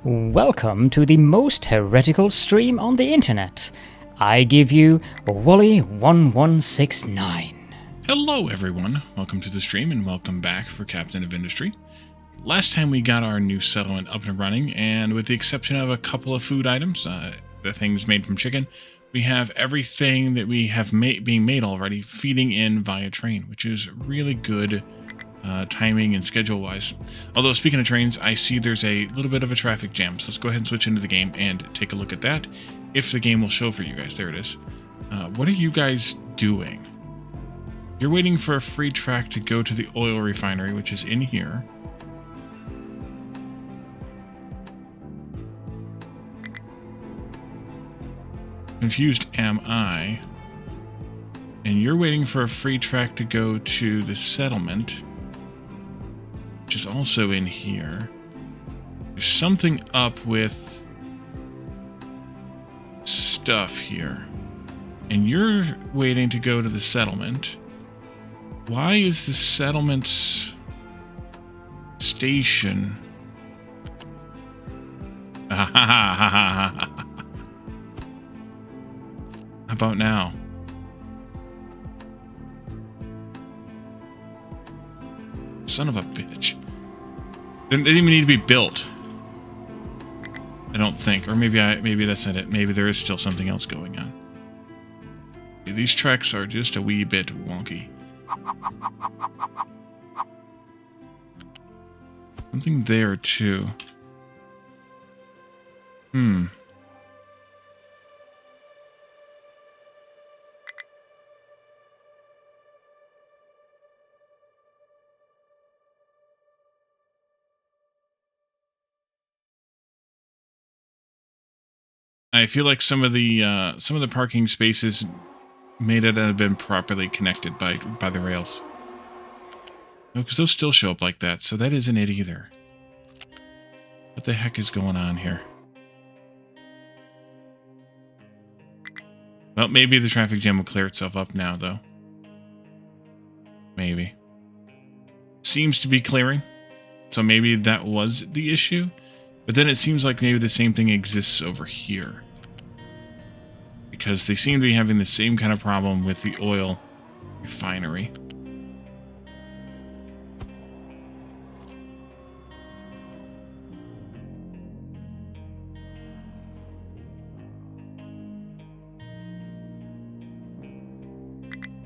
Welcome to the most heretical stream on the internet. I give you Wally1169. Hello everyone, welcome to the stream and welcome back for Captain of Industry. Last time we got our new settlement up and running, and with the exception of a couple of food items, the things made from chicken, we have everything that we have being made already feeding in via train, which is really good timing and schedule-wise. Although, speaking of trains, I see there's a little bit of a traffic jam, so let's go ahead and switch into the game and take a look at that, if the game will show for you guys. There it is. What are you guys doing? You're waiting for a free track to go to the oil refinery, which is in here. Confused am I. And you're waiting for a free track to go to the settlement, which is also in here. There's something up with stuff here. And you're waiting to go to the settlement. Why is the settlement's station? How about now? Son of a bitch. Didn't even need to be built. I don't think. Or maybe that's not it. Maybe there is still something else going on. These tracks are just a wee bit wonky. Something there too. I feel like some of the parking spaces may not have been properly connected by the rails. No, because those still show up like that, so that isn't it either. What the heck is going on here? Well, maybe the traffic jam will clear itself up now, though. Maybe. Seems to be clearing, so maybe that was the issue. But then it seems like maybe the same thing exists over here. Because they seem to be having the same kind of problem with the oil refinery.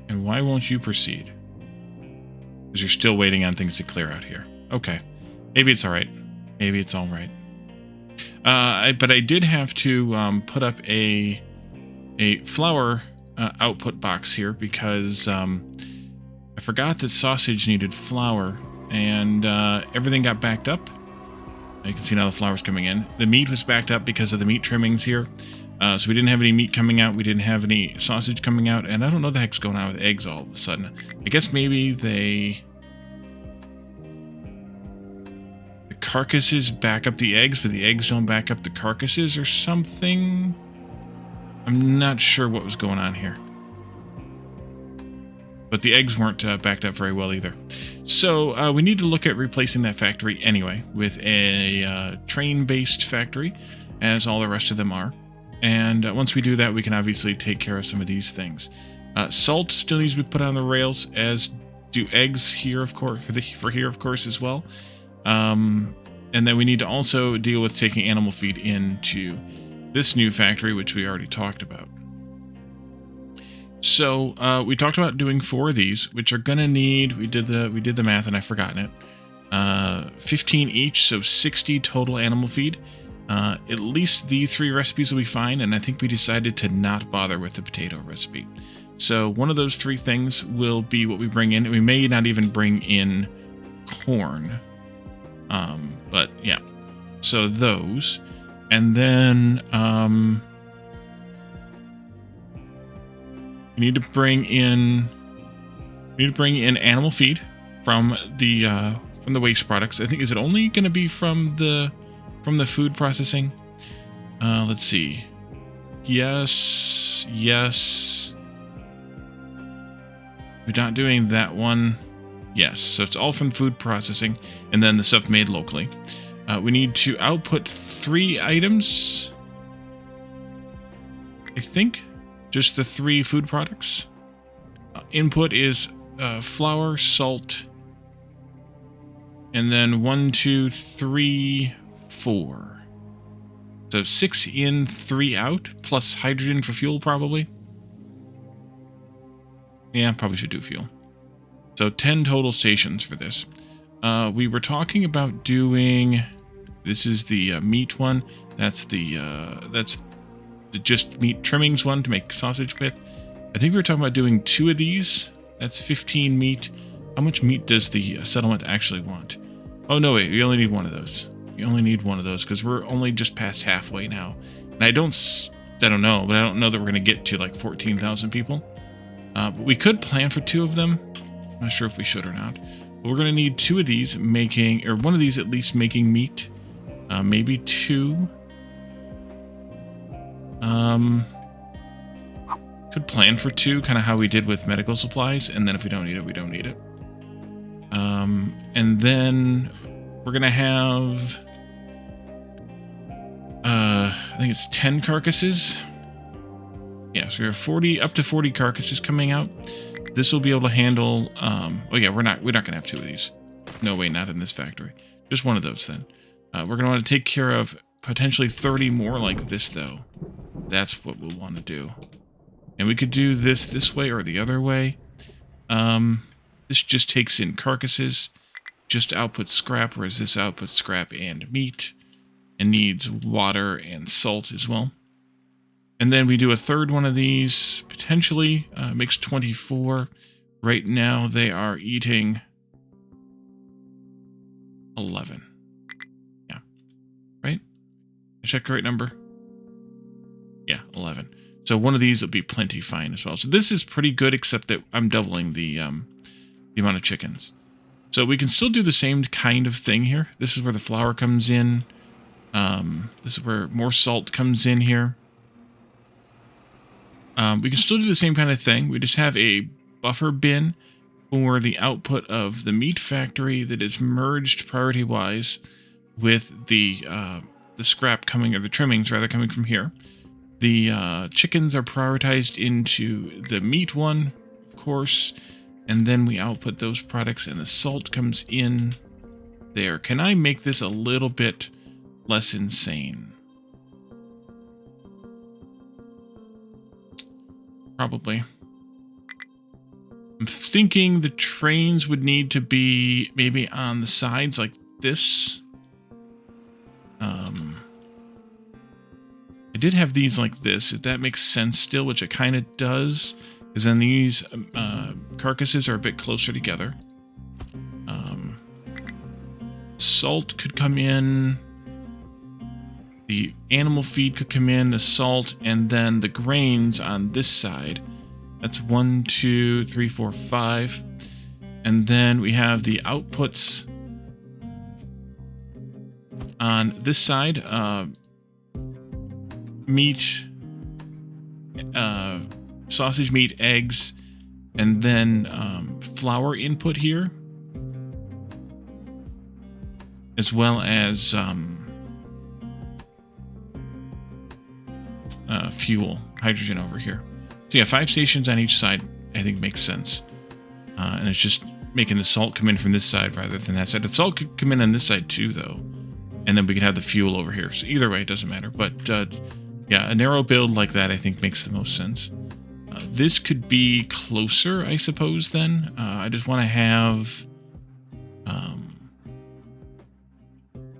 And why won't you proceed? Because you're still waiting on things to clear out here. Okay. Maybe it's alright. Maybe it's alright. But I did have to put up a flour output box here because I forgot that sausage needed flour, and everything got backed up. You can see now the flour's coming in. The meat was backed up because of the meat trimmings here. So we didn't have any meat coming out. We didn't have any sausage coming out. And I don't know what the heck's going on with eggs all of a sudden. I guess maybe the carcasses back up the eggs, but the eggs don't back up the carcasses or something. I'm not sure what was going on here. But the eggs weren't backed up very well either. So we need to look at replacing that factory anyway with a train-based factory, as all the rest of them are. And once we do that, we can obviously take care of some of these things. Salt still needs to be put on the rails, as do eggs here, of course, for here, of course, as well. And then we need to also deal with taking animal feed into this new factory, which we already talked about. So we talked about doing 4 of these, which are gonna need. We did the math, and I've forgotten it. 15 each, so 60 total animal feed. At least the 3 recipes will be fine, and I think we decided to not bother with the potato recipe. So one of those 3 things will be what we bring in. We may not even bring in corn. But yeah, so those, and then we need to bring in animal feed from the waste products. I think, is it only going to be from the food processing? Let's see. Yes. We're not doing that one. Yes, so it's all from food processing, and then the stuff made locally. We need to output 3 items, I think. Just the 3 food products. Input is flour, salt, and then 1, 2, 3, 4. So 6 in, 3 out, plus hydrogen for fuel, probably. Yeah, probably should do fuel. So 10 total stations for this. We were talking about doing... This is the meat one. That's the just meat trimmings one to make sausage with. I think we were talking about doing 2 of these. That's 15 meat. How much meat does the settlement actually want? Oh, no, wait. You only need 1 of those. You only need 1 of those because we're only just past halfway now. And I don't know, but I don't know that we're going to get to like 14,000 people. But we could plan for 2 of them. I'm not sure if we should or not. But we're going to need 2 of these making, or 1 of these at least making meat. Maybe 2. Could plan for 2, kind of how we did with medical supplies, and then if we don't need it, we don't need it. And then we're gonna have, I think it's 10 carcasses. Yeah, so we have 40, up to 40 carcasses coming out. This will be able to handle, oh yeah, we're not gonna have 2 of these. No way, not in this factory. Just 1 of those then. We're gonna want to take care of potentially 30 more like this though. That's what we'll want to do. And we could do this way or the other way. This just takes in carcasses, just outputs scrap, whereas this outputs scrap and meat, and needs water and salt as well. And then we do a 3rd one of these, potentially, makes 24. Right now they are eating 11. Yeah. Right? I check the right number? Yeah, 11. So 1 of these will be plenty fine as well. So this is pretty good, except that I'm doubling the amount of chickens. So we can still do the same kind of thing here. This is where the flour comes in. This is where more salt comes in here. We can still do the same kind of thing. We just have a buffer bin for the output of the meat factory that is merged priority-wise with the scrap coming, or the trimmings rather, coming from here. The chickens are prioritized into the meat one, of course, and then we output those products, and the salt comes in there. Can I make this a little bit less insane? Probably. I'm thinking the trains would need to be maybe on the sides like this. I did have these like this, if that makes sense still, which it kind of does, because then these carcasses are a bit closer together. Salt could come in, the animal feed could come in, the salt, and then the grains on this side. That's 1, 2, 3, 4, 5. And then we have the outputs on this side. Meat, sausage meat, eggs, and then flour input here, as well as fuel, hydrogen over here. So yeah, 5 stations on each side, I think makes sense. And it's just making the salt come in from this side rather than that side. The salt could come in on this side too, though. And then we could have the fuel over here. So either way, it doesn't matter. But yeah, a narrow build like that, I think, makes the most sense. This could be closer, I suppose, then. I just want to have...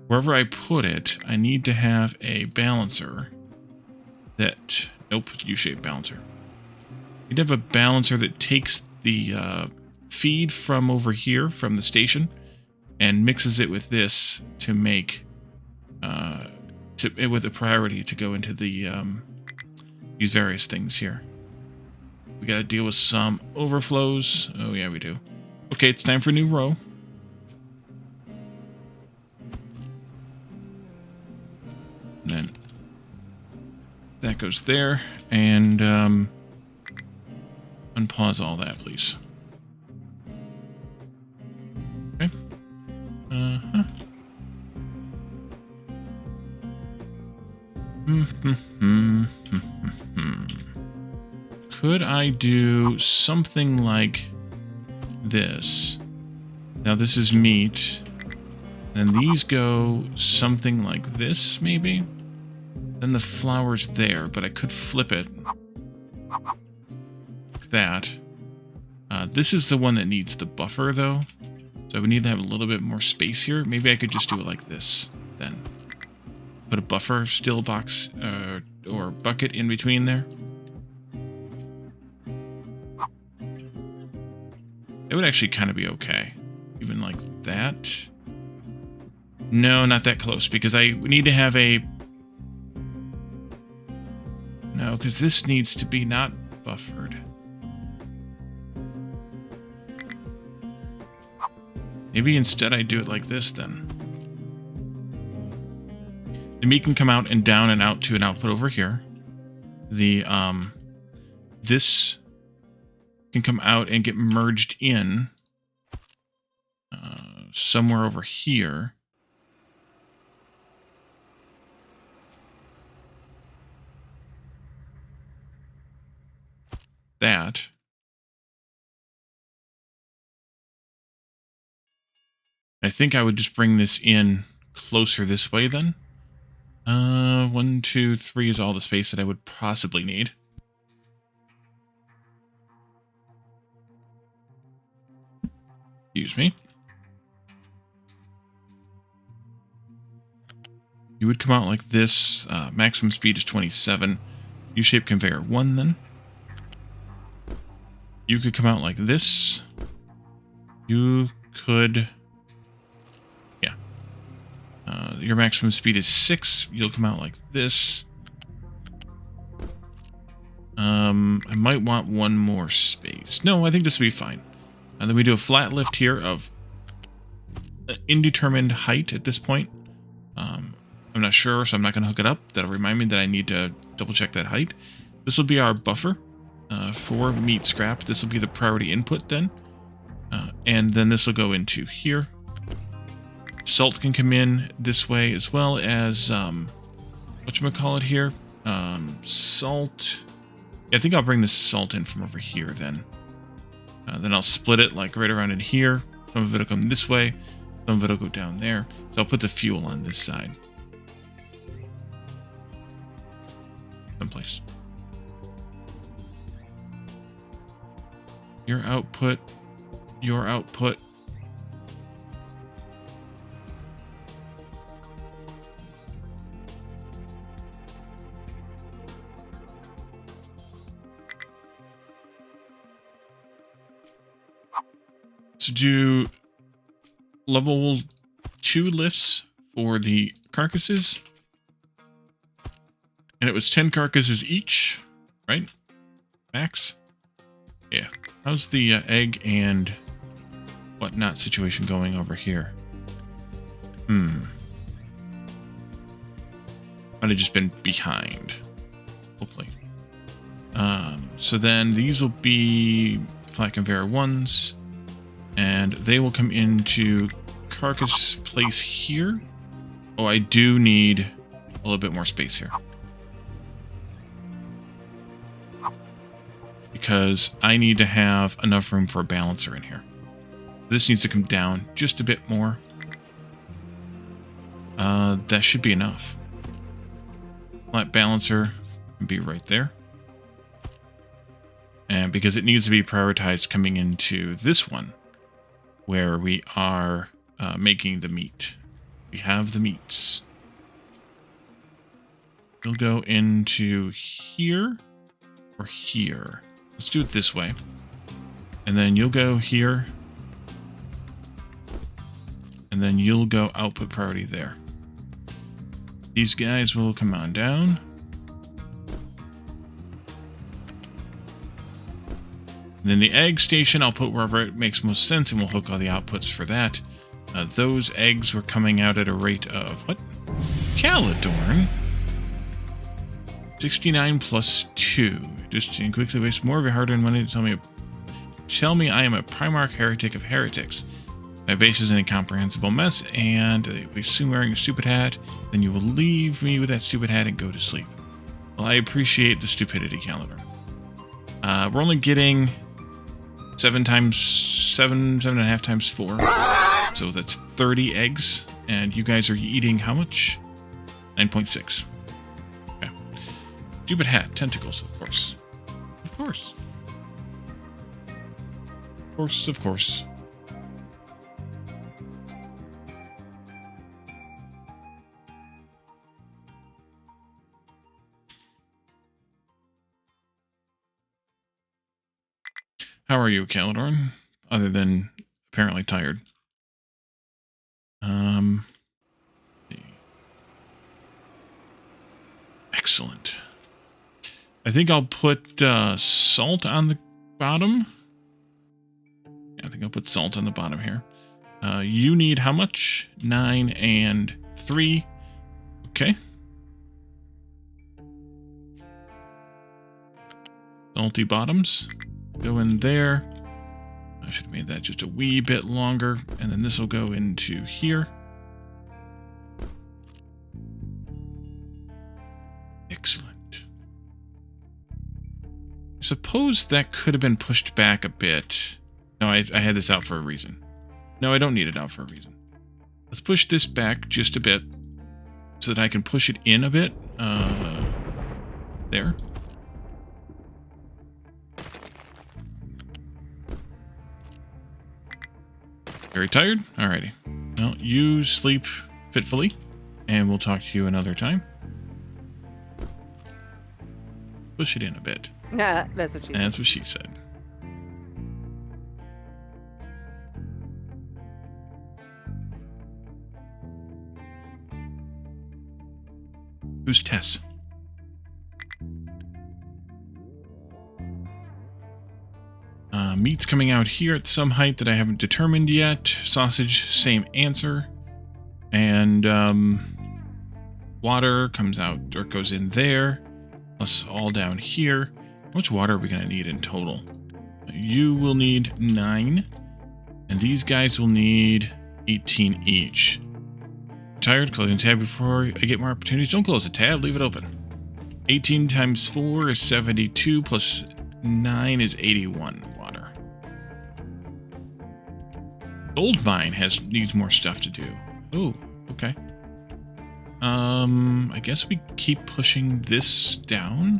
wherever I put it, I need to have a balancer that... Nope, U-shaped balancer. I need to have a balancer that takes the feed from over here, from the station, and mixes it with this to make... with a priority to go into the these various things here. We gotta deal with some overflows. Oh yeah, we do. Okay, it's time for a new row. And then that goes there, and unpause all that, please. Okay. Could I do something like this? Now this is meat. Then these go something like this, maybe? Then the flour's there, but I could flip it. Like that. This is the one that needs the buffer, though. So I would need to have a little bit more space here. Maybe I could just do it like this, then. Put a buffer still box or bucket in between there. It would actually kind of be okay. Even like that. No, not that close, because I need to have a... No, because this needs to be not buffered. Maybe instead I do it like this, then. The meat can come out and down and out to an output over here. The, this can come out and get merged in somewhere over here. That. I think I would just bring this in closer this way then. 1, 2, 3 is all the space that I would possibly need. Excuse me. You would come out like this. Maximum speed is 27. U-shaped conveyor 1 then. You could come out like this. You could... Yeah. Your maximum speed is 6. You'll come out like this. I might want one more space. No, I think this will be fine. And then we do a flat lift here of indeterminate height at this point. I'm not sure, so I'm not going to hook it up. That'll remind me that I need to double check that height. This will be our buffer for meat scrap. This will be the priority input then. And then this will go into here. Salt can come in this way as well as, whatchamacallit here? Salt. Yeah, I think I'll bring the salt in from over here then. Then I'll split it like right around in here. Some of it will come this way. Some of it will go down there. So I'll put the fuel on this side. Someplace. Your output. Your output. To do level 2 lifts for the carcasses. And it was 10 carcasses each, right? Max? Yeah. How's the egg and whatnot situation going over here? Might have just been behind. Hopefully. So then these will be flat conveyor 1s. And they will come into carcass place here. Oh, I do need a little bit more space here. Because I need to have enough room for a balancer in here. This needs to come down just a bit more. That should be enough. Flat balancer can be right there. And because it needs to be prioritized coming into this one, where we are making the meat. We have the meats. We'll go into here or here. Let's do it this way. And then you'll go here. And then you'll go output priority there. These guys will come on down. And then the egg station, I'll put wherever it makes most sense, and we'll hook all the outputs for that. Those eggs were coming out at a rate of, what? Caladorn? 69 plus 2. Just to quickly waste more of your hard-earned money to tell me I am a Primarch heretic of heretics. My base is an incomprehensible mess, and we assume wearing a stupid hat, then you will leave me with that stupid hat and go to sleep. Well, I appreciate the stupidity, Calendar. We're only getting 7.5 times 4. So that's 30 eggs. And you guys are eating how much? 9.6. Okay. Stupid hat. Tentacles, of course. Of course. Of course, of course. How are you, Calidorn? Other than apparently tired. Excellent. I think I'll put salt on the bottom. Yeah, I think I'll put salt on the bottom here. You need how much? 9 and 3. Okay. Salty bottoms. Go in there. I should have made that just a wee bit longer. And then this will go into here. Excellent. I suppose that could have been pushed back a bit. No, I had this out for a reason. No, I don't need it out for a reason. Let's push this back just a bit so that I can push it in a bit. There. Very tired? Alrighty. Well, you sleep fitfully, and we'll talk to you another time. Push it in a bit. Nah, that's what she said. That's what she said. Who's Tess? Meat's coming out here at some height that I haven't determined yet. Sausage, same answer. And water comes out or goes in there. Plus all down here. How much water are we going to need in total? You will need 9. And these guys will need 18 each. Tired? Closing the tab before I get more opportunities. Don't close the tab. Leave it open. 18 times 4 is 72. Plus 9 is 81 water. Gold mine needs more stuff to do. Oh, okay. I guess we keep pushing this down.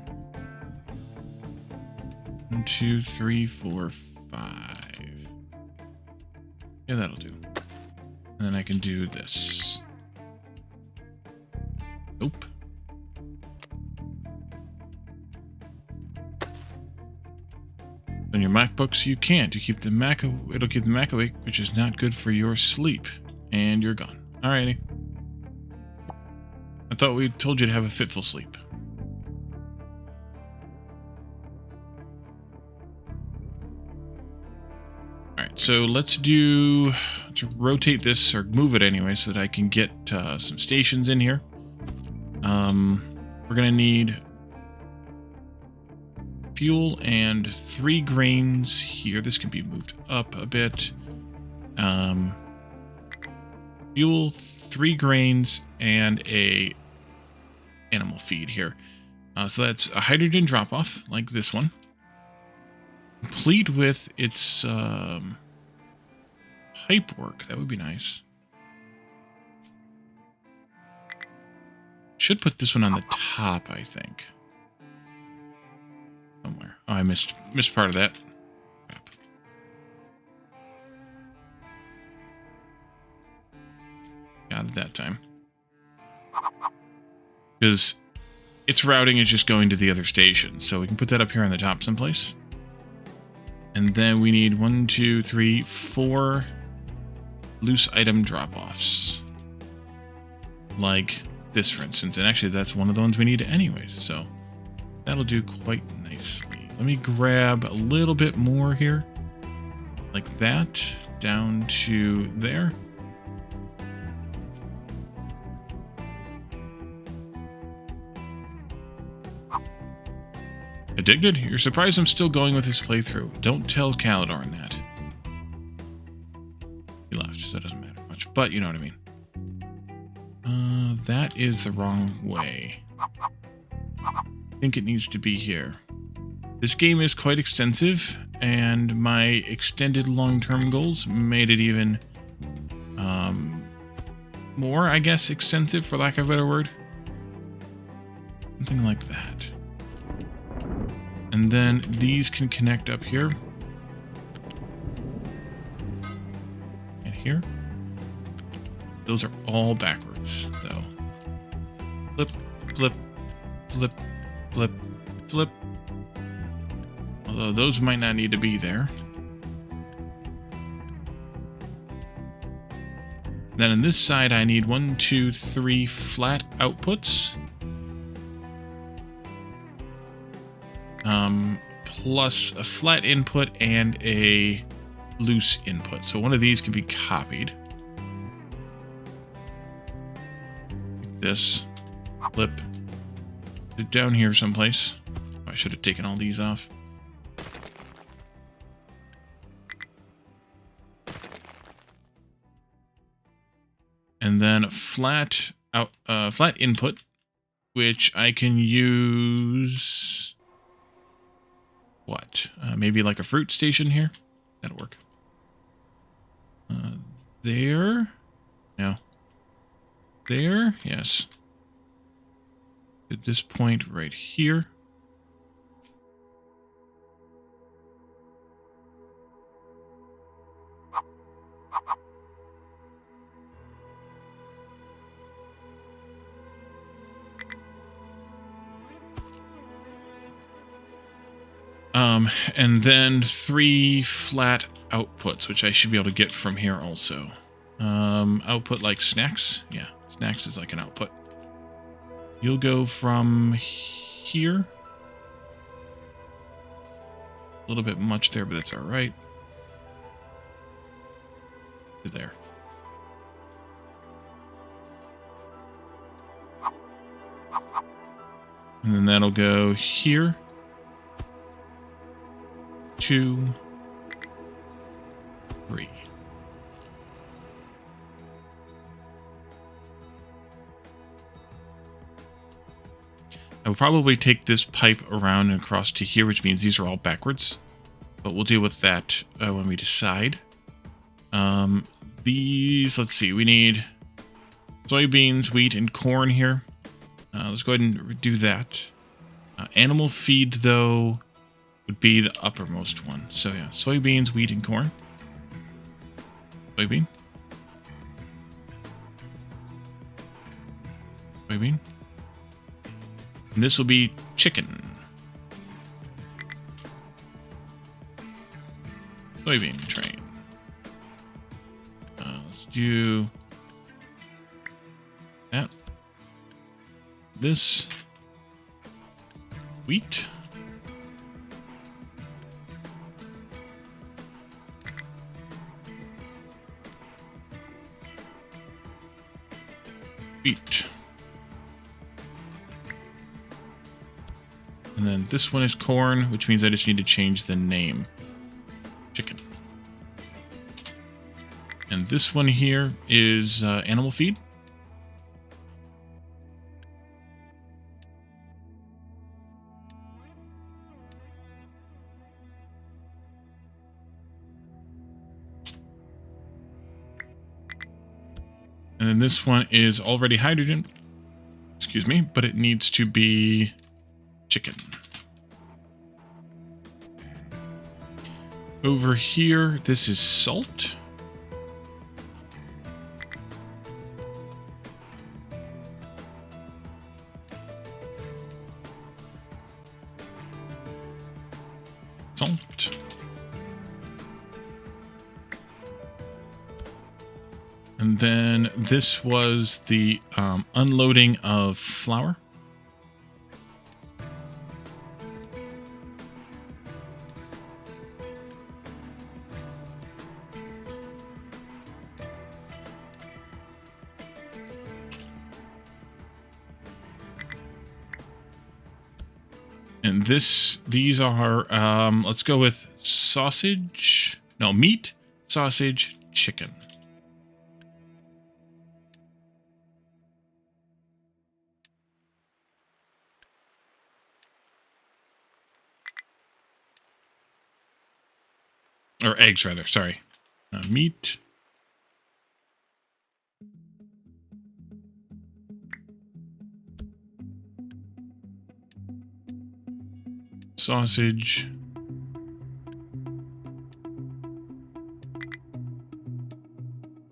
1, 2, 3, 4, 5. Yeah, that'll do. And then I can do this. Nope. On your MacBooks, you can't. You keep the Mac. It'll keep the Mac awake, which is not good for your sleep. And you're gone. Alrighty. I thought we told you to have a fitful sleep. Alright, so let's rotate this, or move it anyway, so that I can get some stations in here. We're going to need fuel and 3 grains here. This can be moved up a bit. Fuel, 3 grains, and a animal feed here. So that's a hydrogen drop-off, like this one. Complete with its pipe work. That would be nice. Should put this one on the top, I think. Somewhere. Oh, I missed part of that. Crap. Got it that time. Because its routing is just going to the other station. So we can put that up here on the top someplace. And then we need 1, 2, 3, 4 loose item drop-offs. Like this, for instance. And actually, that's one of the ones we need anyways. So that'll do quite nicely. Let me grab a little bit more here. Like that. Down to there. Addicted? You're surprised I'm still going with this playthrough. Don't tell Calidorn that. He left, so it doesn't matter much. But you know what I mean. That is the wrong way. think it needs to be here. This game is quite extensive, and my extended long-term goals made it even more, I guess, extensive, for lack of a better word. Something like that. And then these can connect up here. And here. Those are all backwards, though. Flip, flip, flip, flip, flip. Although those might not need to be there. Then on this side, I need 1, 2, 3 flat outputs. Plus a flat input and a loose input. So one of these can be copied. Like this. Flip. Put it down here someplace. I should have taken all these off. And then a flat input, which I can use. What? Maybe like a fruit station here? That'll work. There? No. There? Yes. At this point right here. And then 3 flat outputs, which I should be able to get from here also. Output like snacks. Yeah, snacks is like an output. You'll go from here. A little bit much there, but that's all right. To there. And then that'll go here. 2, 3. I will probably take this pipe around and across to here, which means these are all backwards. But we'll deal with that when we decide. These, let's see, we need soybeans, wheat, and corn here. Let's go ahead and do that. Animal feed, though, would be the uppermost one. So yeah, soybeans, wheat, and corn. Soybean. Soybean. And this will be chicken. Soybean train. Let's do that. This. Wheat. Wheat. And then this one is corn, which means I just need to change the name. Chicken. And this one here is animal feed. And then this one is already hydrogen. Excuse me, but it needs to be chicken. Over here, this is salt. Salt. And then this was the unloading of flour. And these are, let's go with sausage. No, meat, sausage, chicken. Or eggs, rather. Sorry. Meat. Sausage.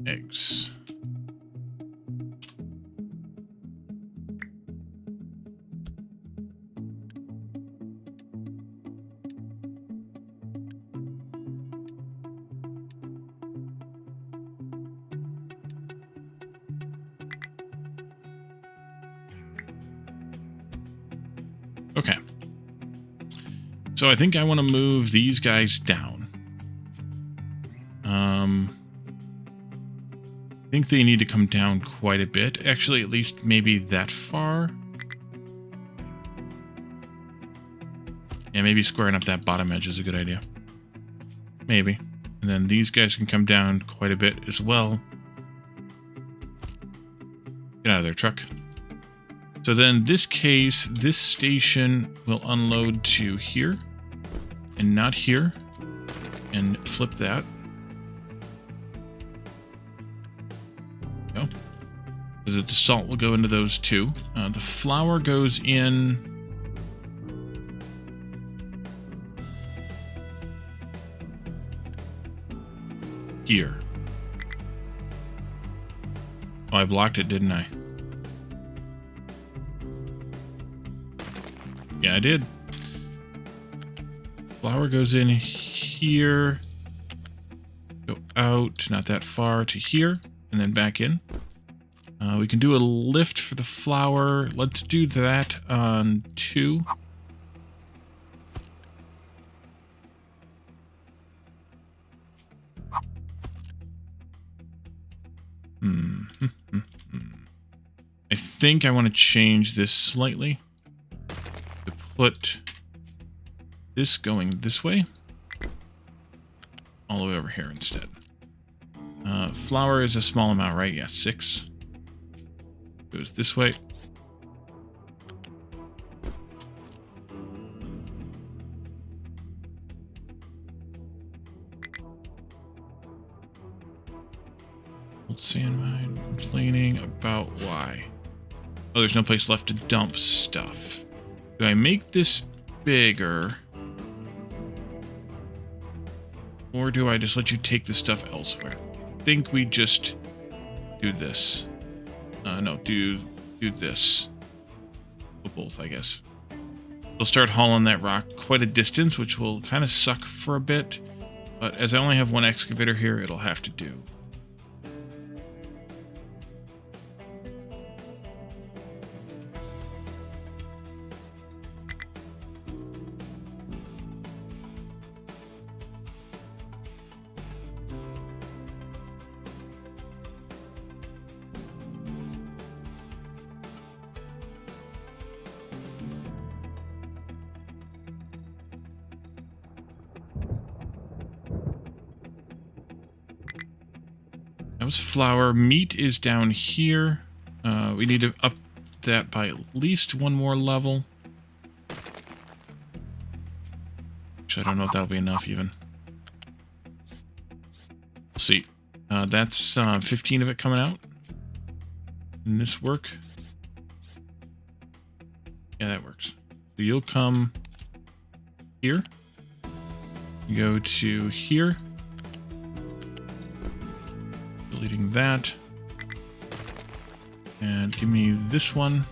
Eggs. Okay. So I think I want to move these guys down. I think they need to come down quite a bit. Actually, at least maybe that far. Yeah, maybe squaring up that bottom edge is a good idea. Maybe. And then these guys can come down quite a bit as well. Get out of there, truck. So then in this case, this station will unload to here. And not here. And flip that. Go. So the salt will go into those two. The flour goes in... here. Oh, I blocked it, didn't I? Yeah, I did. Flour goes in here. Go out, not that far, to here. And then back in. We can do a lift for the flour. Let's do that on 2. I think I want to change this slightly. To put this going this way. All the way over here instead. Flour is a small amount, right? Yeah, 6. Goes this way. Old sand mine complaining about why. Oh, there's no place left to dump stuff. Do I make this bigger? Or do I just let you take the stuff elsewhere? I think we just do this. No, do this. Well, both, I guess. We'll start hauling that rock quite a distance, which will kind of suck for a bit. But as I only have one excavator here, it'll have to do. That was flour. Meat is down here. We need to up that by at least one more level. Actually, I don't know if that'll be enough even. We'll see. That's 15 of it coming out. Can this work? Yeah, that works. So you'll come here. You go to here. Deleting that. And give me this one.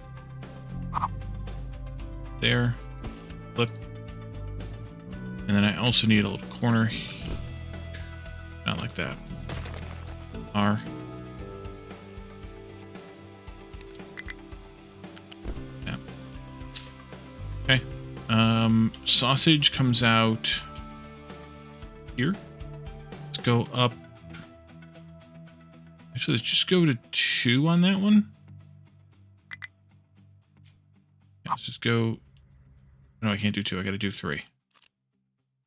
There. Flip. And then I also need a little corner. Not like that. R. Yeah. Okay. Sausage comes out here. Let's go up. Actually, let's just go to 2 on that one. Yeah, let's just go. No, I can't do 2. I got to do 3.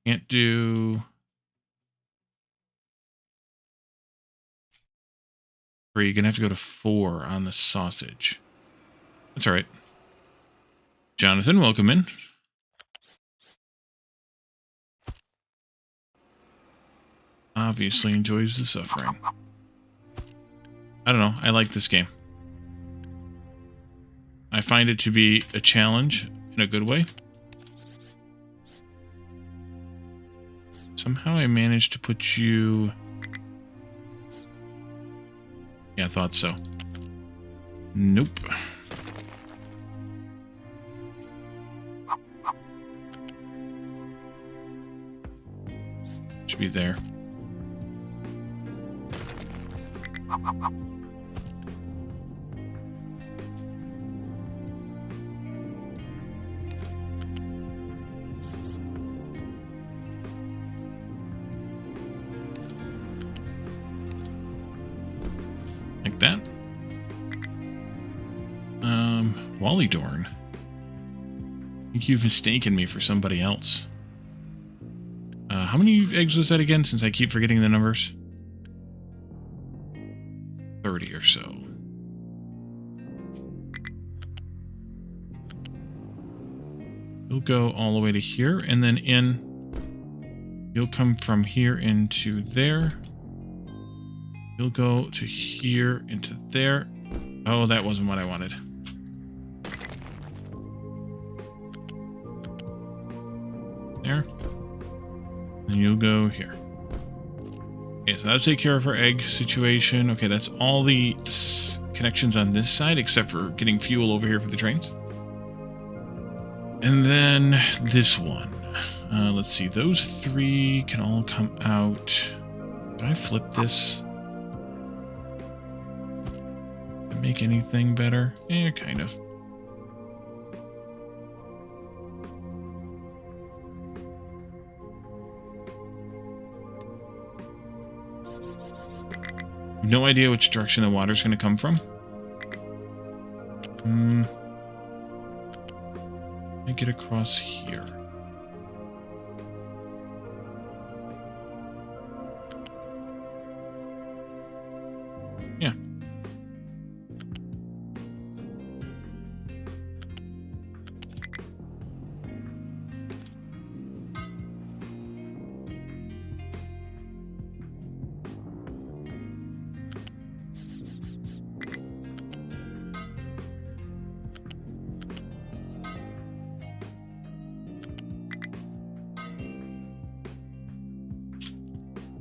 Can't do 3. You're going to have to go to 4 on the sausage. That's all right. Jonathan, welcome in. obviously enjoys the suffering. I don't know. I like this game. I find it to be a challenge in a good way. Somehow I managed to put you... Yeah, I thought so. Nope. Should be there. Like that. Wally Dorn. I think you've mistaken me for somebody else. How many eggs was that again, since I keep forgetting the numbers? 30 or so. You'll go all the way to here, and then in. You'll come from here into there. You'll go to here into there. Oh, that wasn't what I wanted. There. And you'll go here. Okay, so that'll take care of our egg situation. Okay, that's all the connections on this side, except for getting fuel over here for the trains. And then this one. Let's see, those three can all come out. Did I flip this? Did it make anything better? Eh, kind of. No idea which direction the water's going to come from. I get across here. Yeah.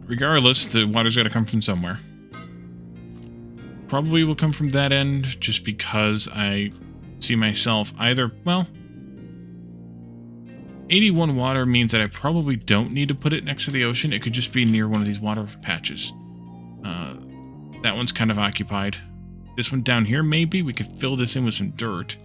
Regardless, the water's got to come from somewhere. Probably will come from that end, just because I see myself either, well, 81 water means that I probably don't need to put it next to the ocean. It could just be near one of these water patches. That one's kind of occupied. This one down here, maybe we could fill this in with some dirt.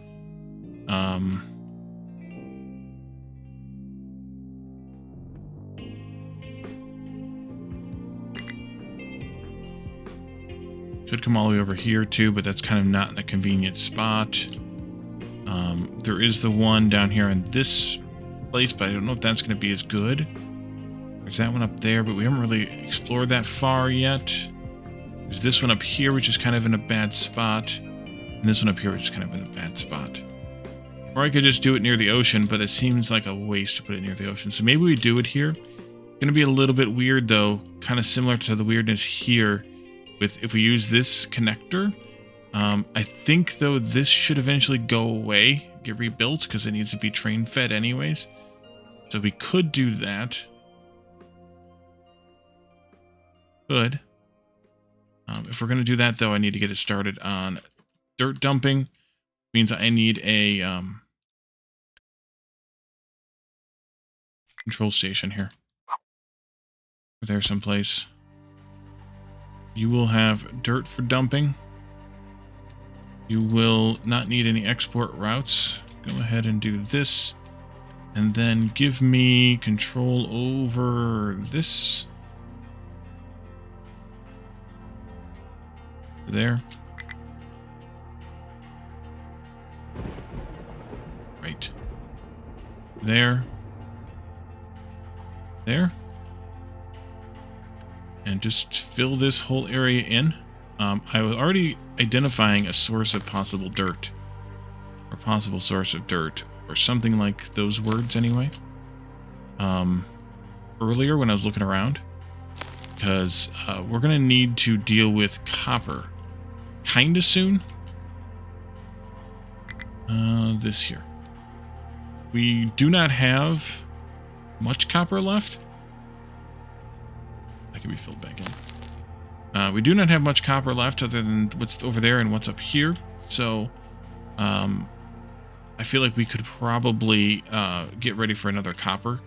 Could come all the way over here too, but that's kind of not in a convenient spot. There is the one down here in this place, but I don't know if that's going to be as good. There's that one up there, but we haven't really explored that far yet. There's this one up here, which is kind of in a bad spot. And this one up here, which is kind of in a bad spot. Or I could just do it near the ocean, but it seems like a waste to put it near the ocean. So maybe we do it here. It's going to be a little bit weird, though. Kind of similar to the weirdness here. With if we use this connector. I think, though, this should eventually go away, get rebuilt, because it needs to be train fed anyways. So we could do that. Could. If we're going to do that, though, I need to get it started on dirt dumping. Means I need a control station here. There someplace. You will have dirt for dumping. You will not need any export routes. Go ahead and do this. And then give me control over this. There. Right. There. There. And just fill this whole area in. I was already identifying a source of possible dirt. Or possible source of dirt. Or something like those words anyway. Earlier when I was looking around. because we're going to need to deal with copper kind of soon. This here. We do not have much copper left. That can be filled back in. We do not have much copper left other than what's over there and what's up here. So I feel like we could probably get ready for another copper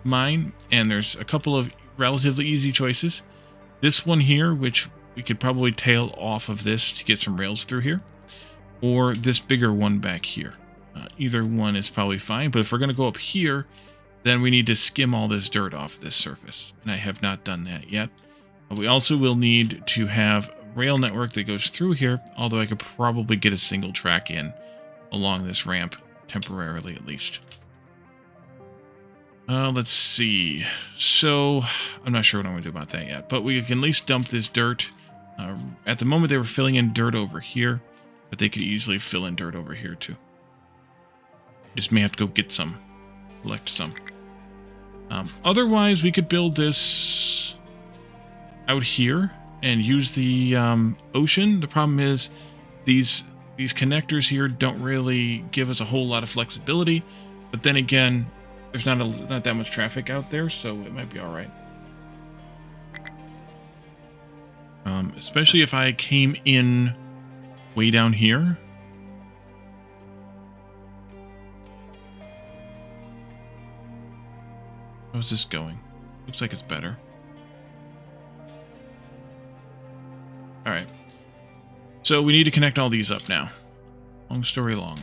mine. And there's a couple of relatively easy choices. This one here, which we could probably tail off of this to get some rails through here. Or this bigger one back here. Either one is probably fine. But if we're going to go up here, then we need to skim all this dirt off this surface. And I have not done that yet. But we also will need to have a rail network that goes through here. Although I could probably get a single track in along this ramp, temporarily at least. Let's see. So, I'm not sure what I'm going to do about that yet. But we can at least dump this dirt. At the moment, they were filling in dirt over here. But they could easily fill in dirt over here, too. Just may have to go get some. Collect some. Otherwise, we could build this out here and use the ocean. The problem is these connectors here don't really give us a whole lot of flexibility. But then again, there's not that much traffic out there, so it might be all right. Especially if I came in way down here. How's this going? Looks like it's better. Alright. So we need to connect all these up now. Long story long.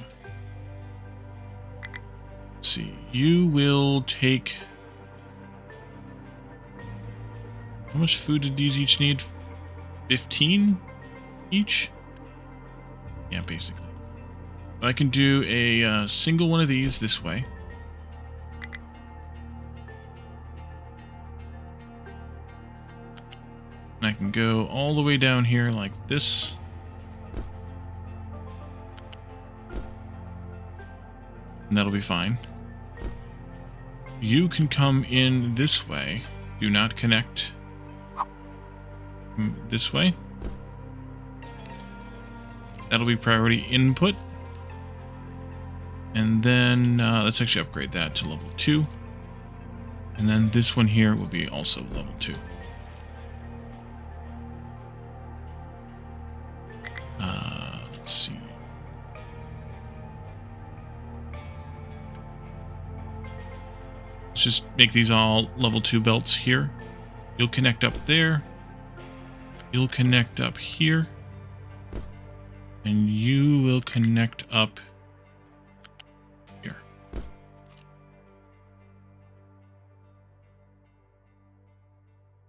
Let's see. You will take... How much food did these each need? 15 each? Yeah, basically. I can do a single one of these this way. And I can go all the way down here like this. And that'll be fine. You can come in this way. Do not connect this way. That'll be priority input. And then let's actually upgrade that to level 2. And then this one here will be also level 2. Let's see. Let's just make these all level 2 belts here. You'll connect up there. You'll connect up here. And you will connect up here.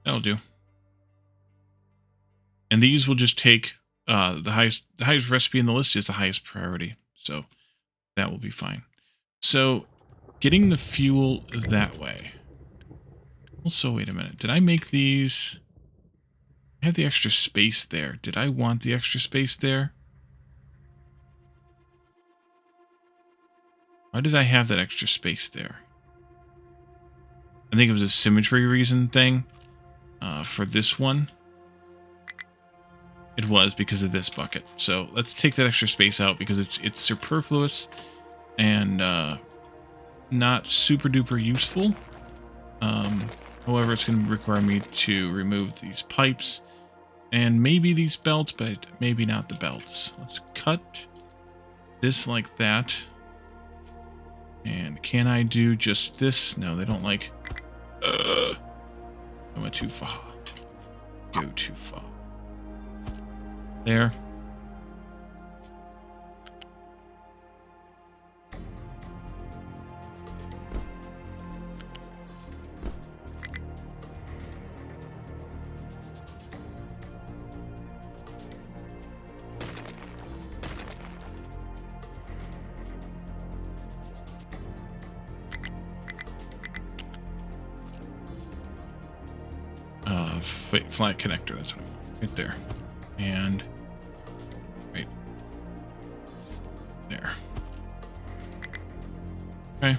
That'll do. And these will just take the highest recipe in the list is the highest priority. So that will be fine. So getting the fuel that way. Also, wait a minute. Did I make these? I have the extra space there. Did I want the extra space there? Why did I have that extra space there? I think it was a symmetry reason thing for this one. It was because of this bucket. So let's take that extra space out because it's superfluous and not super duper useful. However, it's going to require me to remove these pipes and maybe these belts, but maybe not the belts. Let's cut this like that. And can I do just this? No, they don't like... I went too far. Go too far. There. Flat connector, that's what I want. Right there. And right there. Okay.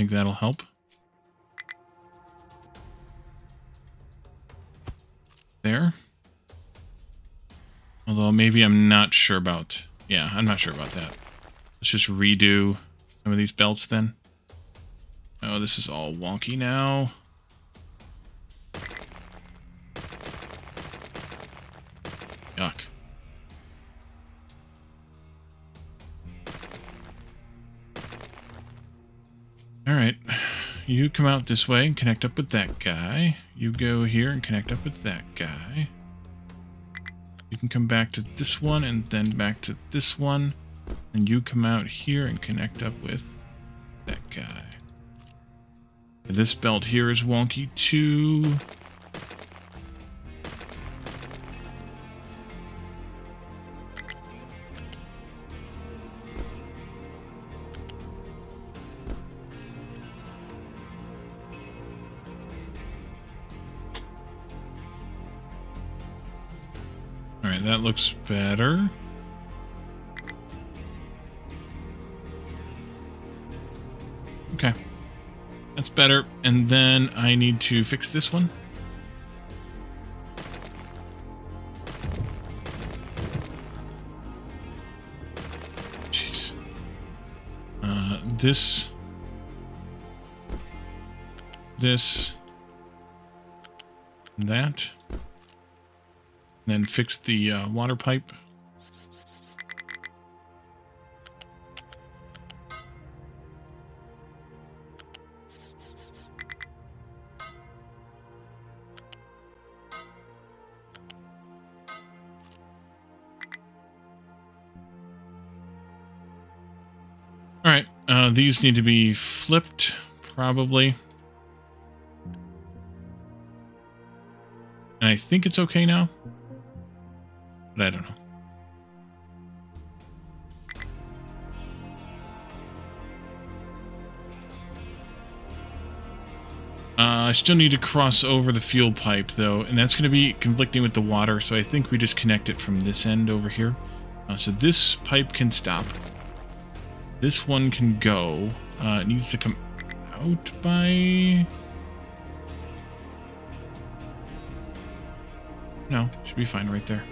think that'll help. There. Although maybe I'm not sure about... Yeah, I'm not sure about that. Let's just redo some of these belts then. Oh, this is all wonky now. Yuck. Alright. You come out this way and connect up with that guy. You go here and connect up with that guy. You can come back to this one and then back to this one. And you come out here and connect up with that guy. This belt here is wonky too. Alright, that looks better. Okay. That's better. And then I need to fix this one. Jeez. This. And that. And then fix the water pipe. Alright, these need to be flipped, probably. And I think it's okay now. But I don't know. I still need to cross over the fuel pipe, though, and that's going to be conflicting with the water, so I think we just connect it from this end over here. So this pipe can stop. This one can go. It needs to come out by... No, should be fine right there.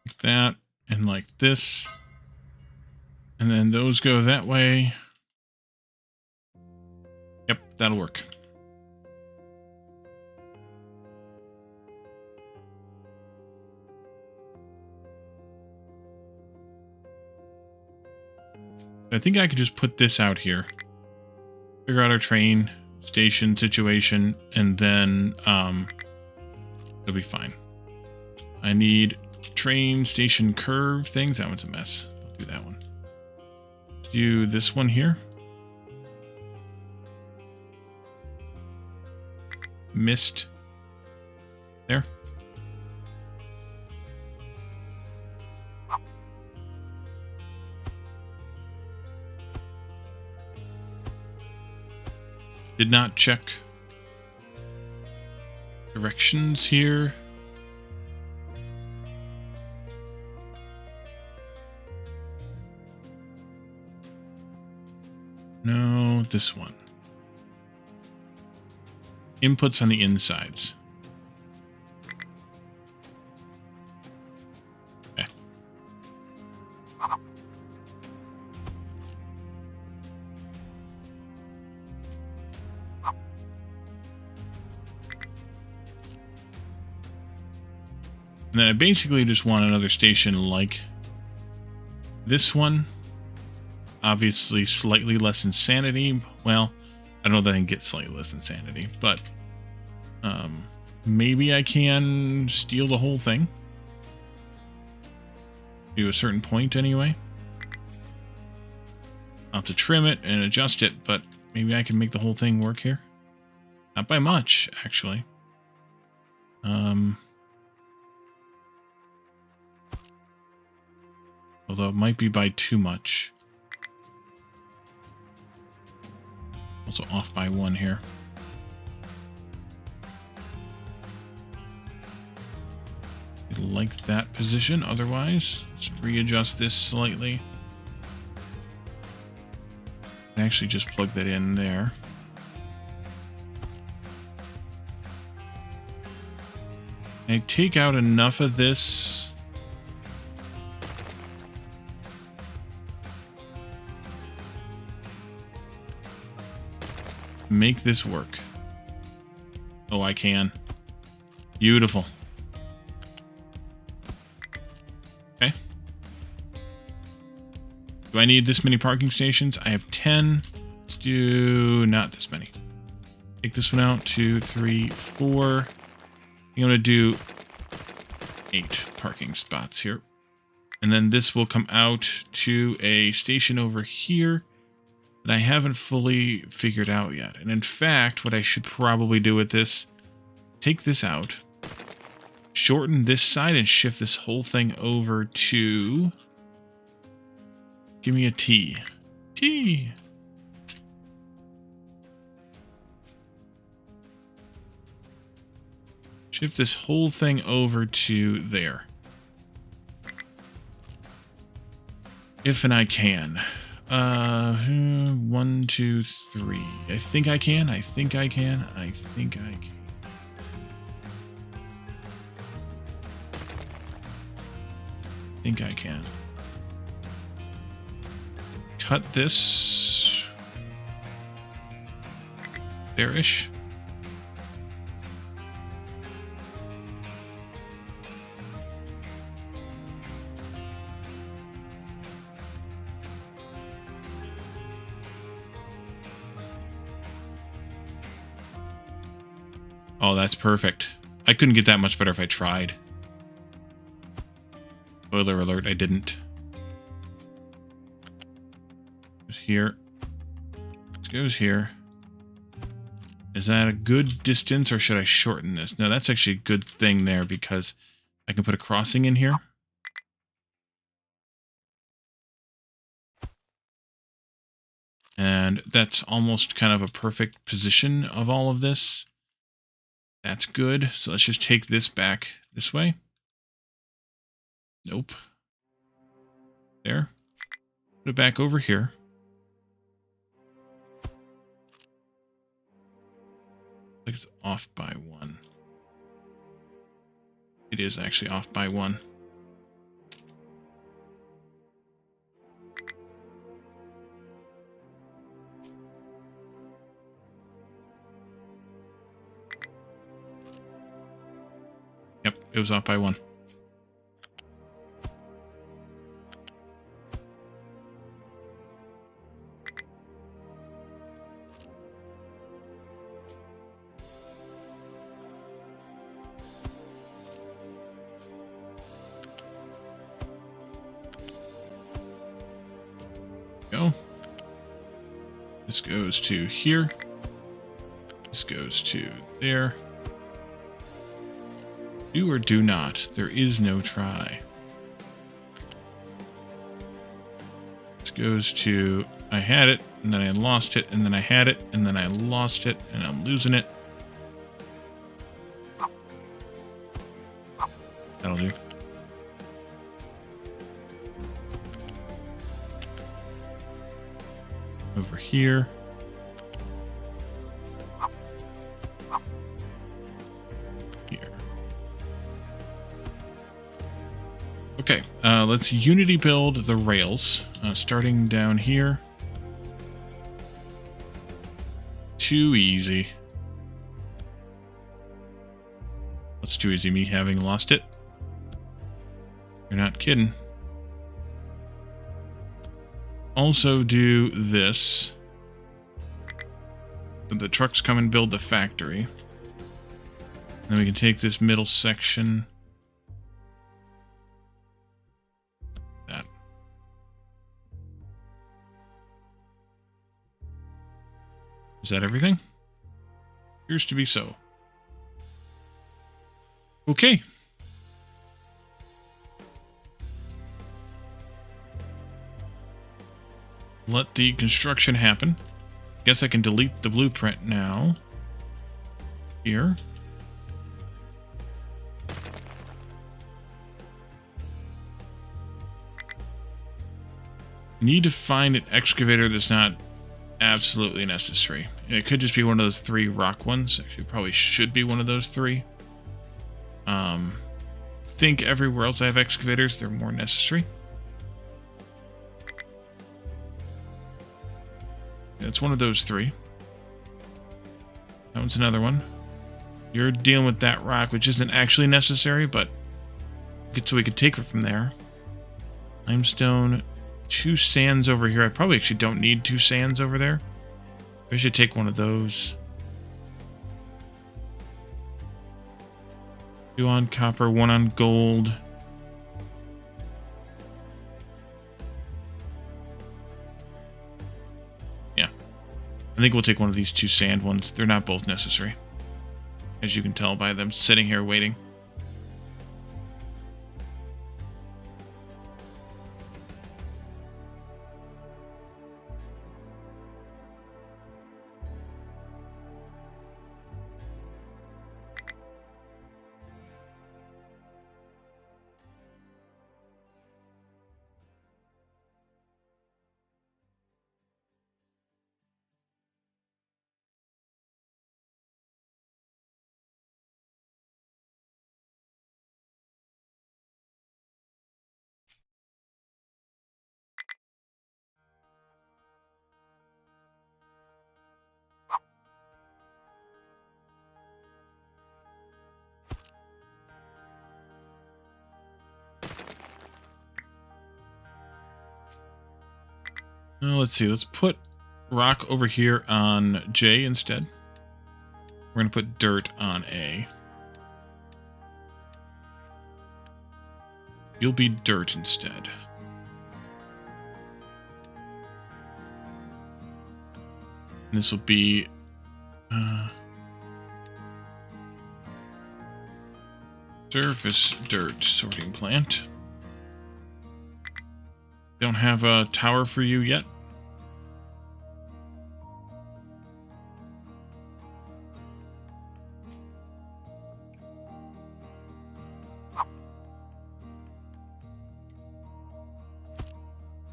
Like that, and like this. And then those go that way. Yep, that'll work. I think I could just put this out here. Figure out our train station situation, and then it'll be fine. I need train station curve things. That one's a mess. Don't do that one. Do this one here. Missed. There. Did not check directions here. No, this one. Inputs on the insides. Okay. And then I basically just want another station like this one. Obviously, slightly less insanity. Well, I don't know that I can get slightly less insanity, but maybe I can steal the whole thing. To a certain point, anyway. I'll have to trim it and adjust it, but maybe I can make the whole thing work here. Not by much, actually. Although it might be by too much. Also off by 1 here. I like that position. Otherwise, let's readjust this slightly. Actually just plug that in there. I take out enough of this. Make this work. Oh, I can. Beautiful. Okay. Do I need this many parking stations? I have 10. Let's do not this many. Take this one out. 2, 3, 4. I'm going to do 8 parking spots here. And then this will come out to a station over here that I haven't fully figured out yet. And in fact, what I should probably do with this, take this out, shorten this side, and shift this whole thing over to... Give me a T. T! Shift this whole thing over to there. If and I can. 1, 2, 3. I think I can. I think I can. I think I can. I think I can. Cut this there-ish. Oh, that's perfect. I couldn't get that much better if I tried. Spoiler alert, I didn't. Goes here. This goes here. Is that a good distance, or should I shorten this? No, that's actually a good thing there, because I can put a crossing in here. And that's almost kind of a perfect position of all of this. That's good. So let's just take this back this way. Nope. There. Put it back over here. Like it's off by 1. It is actually off by 1. Yep, it was off by 1. Go. This goes to here. This goes to there. Do or do not. There is no try. This goes to... I had it, and then I lost it, and then I had it, and then I lost it, and I'm losing it. That'll do. Over here. Okay, let's unity build the rails, starting down here. Too easy. What's too easy? Me having lost it? You're not kidding. Also do this. The trucks come and build the factory. Then we can take this middle section. Is that everything? Appears to be so. Okay. Let the construction happen. Guess I can delete the blueprint now. Here. Need to find an excavator that's not absolutely necessary. It could just be one of those 3 rock ones. Actually, probably should be one of those 3. Think everywhere else I have excavators, they're more necessary. It's one of those 3. That one's another one. You're dealing with that rock, which isn't actually necessary, but so we could take it from there. Limestone, 2 sands over here. I probably actually don't need 2 sands over there. I should take one of those. 2 on copper, 1 on gold. Yeah. I think we'll take one of these 2 sand ones. They're not both necessary, as you can tell by them sitting here waiting. Well, let's see. Let's put rock over here on J instead. We're going to put dirt on A. You'll be dirt instead. And this will be... surface dirt sorting plant. Don't have a tower for you yet.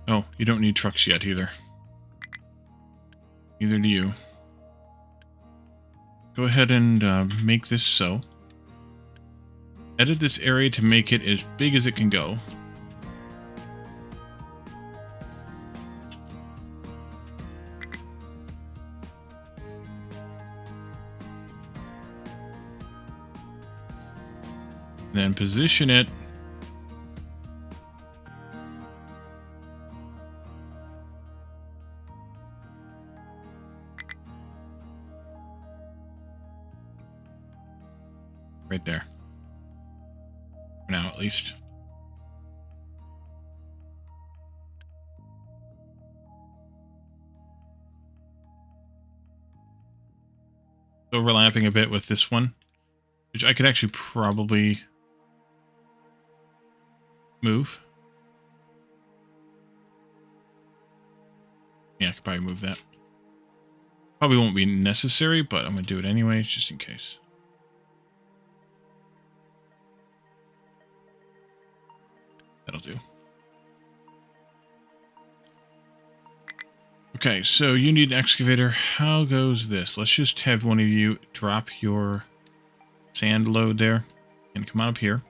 Oh, you don't need trucks yet either. Neither do you. Go ahead and make this so. Edit this area to make it as big as it can go. Then position it right there. For now, at least. Overlapping a bit with this one, which I could actually probably move. Yeah, I could probably move that. Probably won't be necessary, but I'm going to do it anyways, just in case. That'll do. Okay, so you need an excavator. How goes this? Let's just have one of you drop your sand load there and come on up here.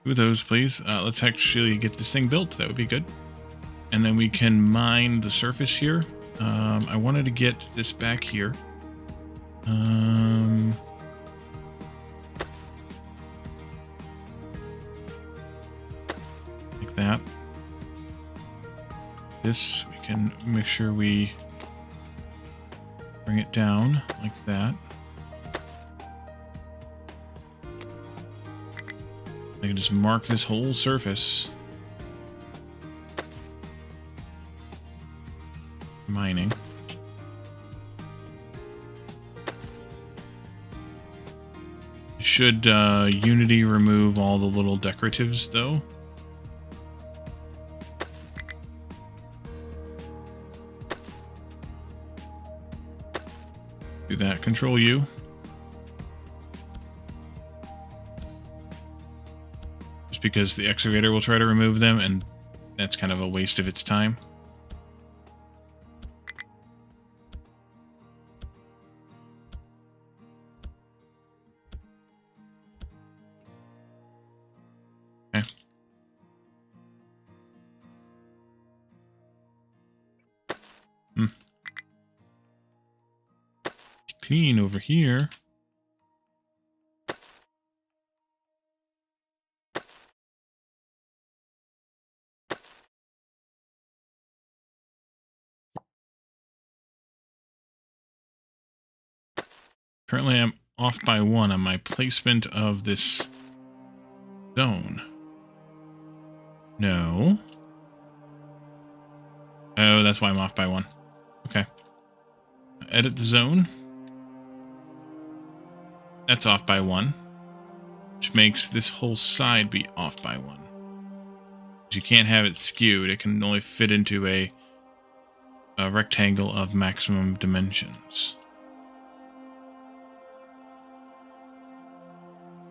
2 of those, please. Let's actually get this thing built. That would be good. And then we can mine the surface here. I wanted to get this back here. Like that. This, we can make sure we bring it down like that. I can just mark this whole surface. Mining. Should Unity remove all the little decoratives, though? Do that. Control U. Just because the excavator will try to remove them, and that's kind of a waste of its time. Okay. Clean over here. Currently, I'm off by 1 on my placement of this zone. No. Oh, that's why I'm off by 1. Okay. Edit the zone. That's off by 1. Which makes this whole side be off by 1. You can't have it skewed. It can only fit into a rectangle of maximum dimensions.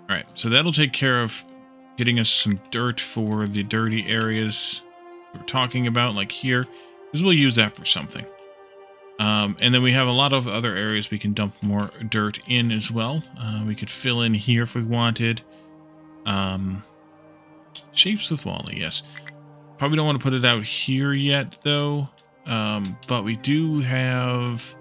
Alright, so that'll take care of getting us some dirt for the dirty areas we're talking about, like here, because we'll use that for something. And then we have a lot of other areas we can dump more dirt in as well. We could fill in here if we wanted. Shapes with Wally, yes. Probably don't want to put it out here yet, though. But we do have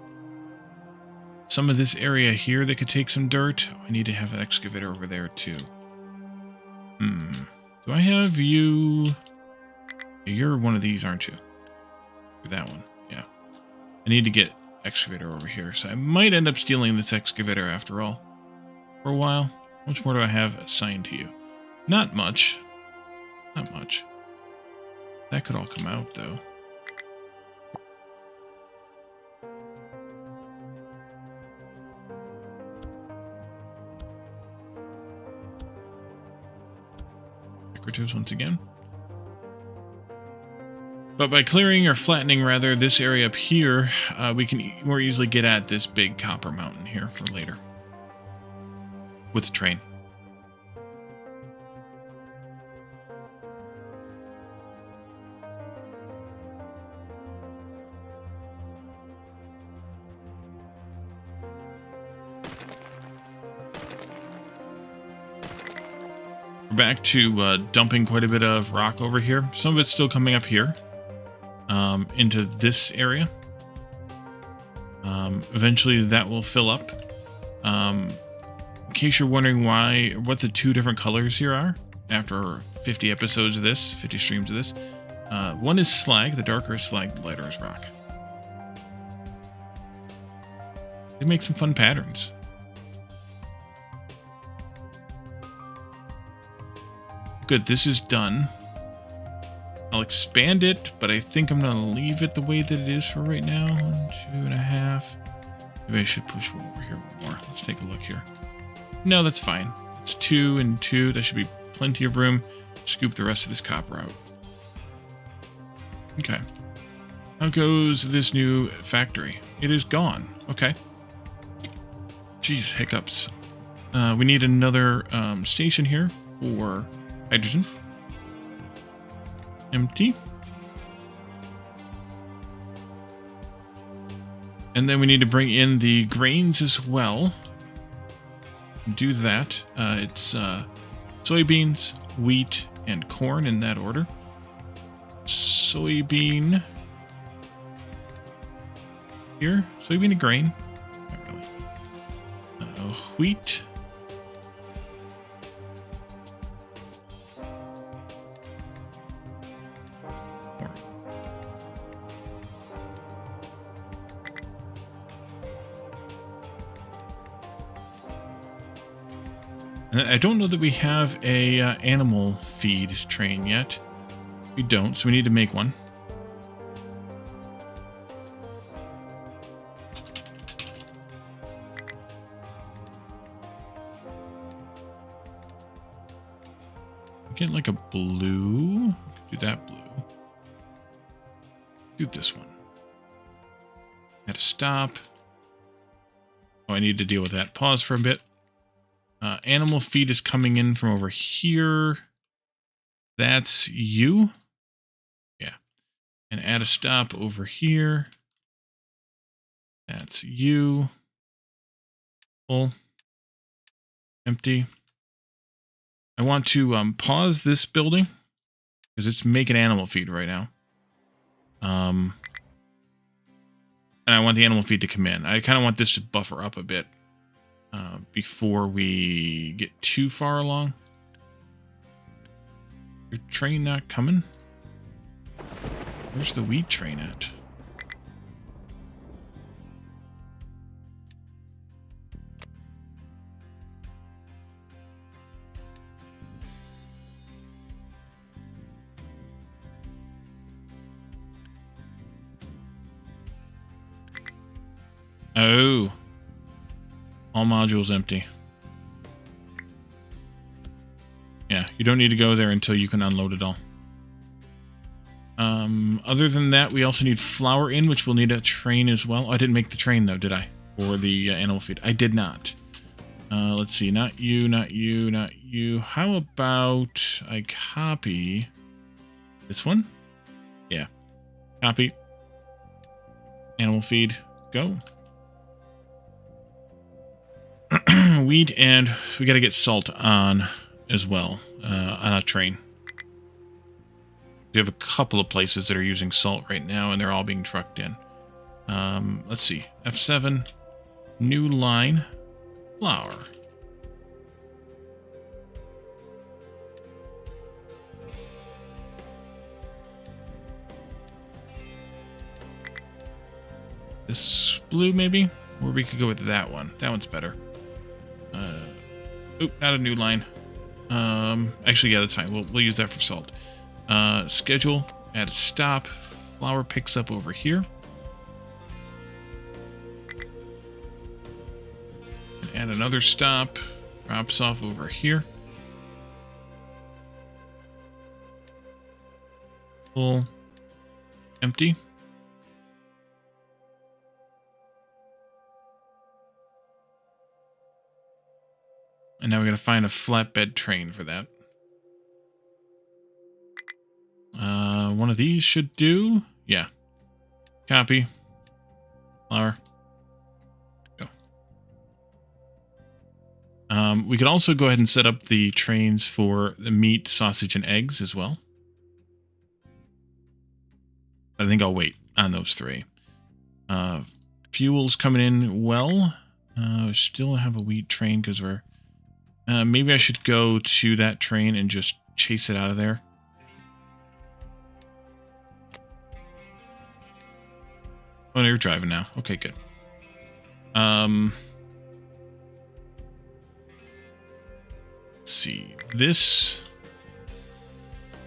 some of this area here that could take some dirt. I need to have an excavator over there, too. Do I have you? You're one of these, aren't you? You're that one, yeah. I need to get excavator over here, so I might end up stealing this excavator after all. For a while. How much more do I have assigned to you? Not much. Not much. That could all come out, though. Decoratives once again. But by clearing, or flattening rather, this area up here, we can more easily get at this big copper mountain here for later. With the train. We're back to dumping quite a bit of rock over here. Some of it's still coming up here. Into this area. Eventually that will fill up. In case you're wondering what the 2 different colors here are, after 50 episodes of this, 50 streams of this, one is slag, the darker is slag, the lighter is rock. They make some fun patterns. Good, this is done. I'll expand it, but I think I'm going to leave it the way that it is for right now. 1, 2.5. Maybe I should push over here more. Let's take a look here. No, that's fine. It's 2 and 2. That should be plenty of room. Scoop the rest of this copper out. Okay. How goes this new factory? It is gone. Okay. Jeez, hiccups. We need another station here for hydrogen. Empty. And then we need to bring in the grains as well. Do that. It's soybeans, wheat, and corn in that order. Soybean. Here. Soybean and grain. Not really. Wheat. I don't know that we have a animal feed train yet. We don't, so we need to make one. Get like a blue. Do that blue. Do this one. Had to stop. Oh, I need to deal with that. Pause for a bit. Animal feed is coming in from over here. That's you. Yeah. And add a stop over here. That's you. Full. Empty. I want to pause this building because it's making animal feed right now. And I want the animal feed to come in. I kind of want this to buffer up a bit before we get too far along. Your train not coming? Where's the wheat train at? Oh. All modules empty. Yeah, you don't need to go there until you can unload it all. Other than that, we also need flour in, which we'll need a train as well. Oh, I didn't make the train, though, did I? For the animal feed. I did not. Let's see. Not you, not you, not you. How about I copy this one? Yeah. Copy. Animal feed. Go. Wheat, and we got to get salt on as well on a train. We have a couple of places that are using salt right now, and they're all being trucked in. Let's see. F7, new line, flour. This blue, maybe? Or we could go with that one. That one's better. Oop, not a new line. Actually, yeah, that's fine. We'll use that for salt. Schedule, add a stop. Flour picks up over here. And add another stop. Drops off over here. Full. Empty. And now we got to find a flatbed train for that. One of these should do. Yeah. Copy. Flour. Go. We could also go ahead and set up the trains for the meat, sausage, and eggs as well. I think I'll wait on those three. Fuel's coming in well. We still have a wheat train because we're... maybe I should go to that train and just chase it out of there. Oh, no, you're driving now. Okay, good. Let's see. This...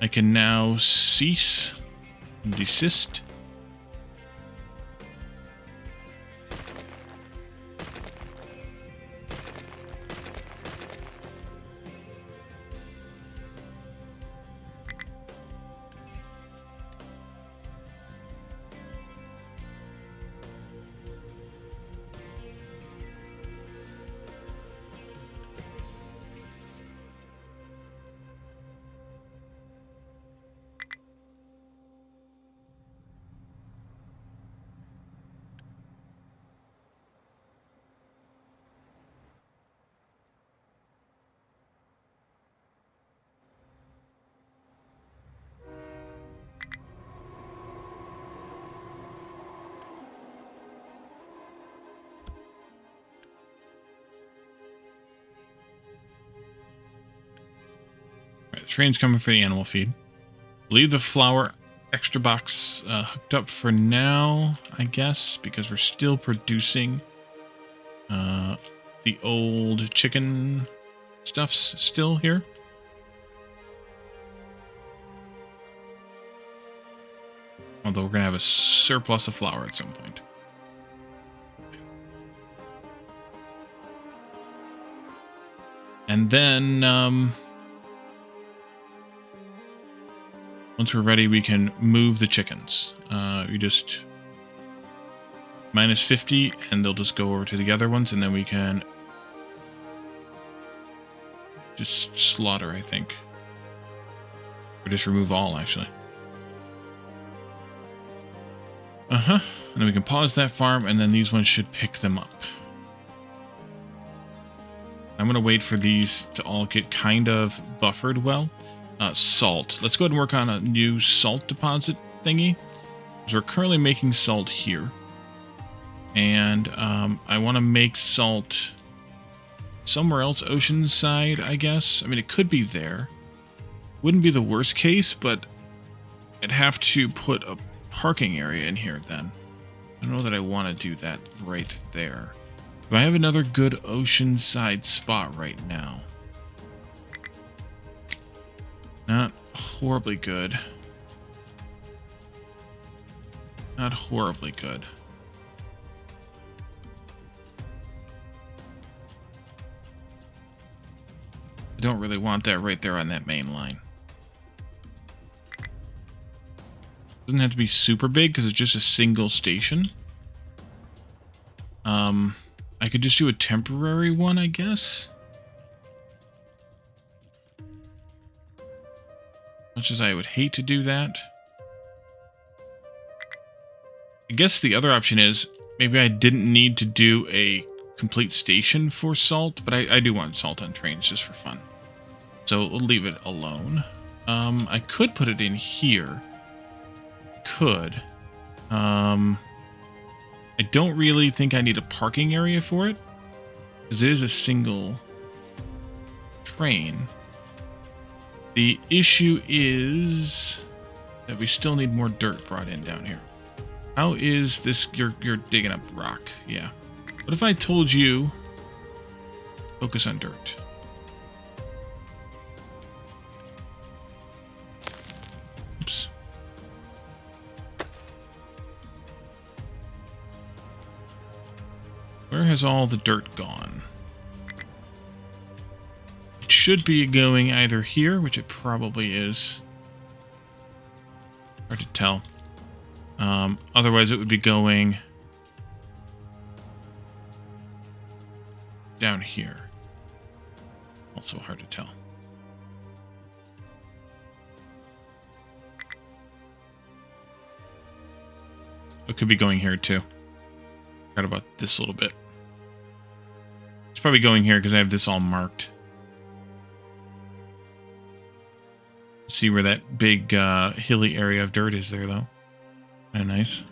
I can now cease and desist. Right, the train's coming for the animal feed. Leave the flour extra box hooked up for now, I guess, because we're still producing the old chicken stuff's still here. Although we're going to have a surplus of flour at some point. And then Once we're ready, we can move the chickens. We just minus 50, and they'll just go over to the other ones, and then we can just slaughter, I think. Or just remove all, actually. And then we can pause that farm, and then these ones should pick them up. I'm going to wait for these to all get kind of buffered well. Salt. Let's go ahead and work on a new salt deposit thingy. Because we're currently making salt here. And I want to make salt somewhere else, oceanside, I guess. I mean, it could be there. Wouldn't be the worst case, but I'd have to put a parking area in here then. I don't know that I want to do that right there. Do I have another good oceanside spot right now? Not horribly good. Not horribly good. I don't really want that right there on that main line. Doesn't have to be super big because it's just a single station. I could just do a temporary one, I guess. Much as I would hate to do that. I guess the other option is maybe I didn't need to do a complete station for salt, but I do want salt on trains just for fun. So we'll leave it alone. I could put it in here. Could. I don't really think I need a parking area for it, because it is a single train. The issue is that we still need more dirt brought in down here. How is this? You're digging up rock. Yeah. What if I told you focus on dirt? Oops. Where has all the dirt gone? It should be going either here, which it probably is. Hard to tell. Otherwise, it would be going down here. Also hard to tell. It could be going here too. Forgot about this a little bit. It's probably going here because I have this all marked. See where that big hilly area of dirt is there, though. Kind of nice.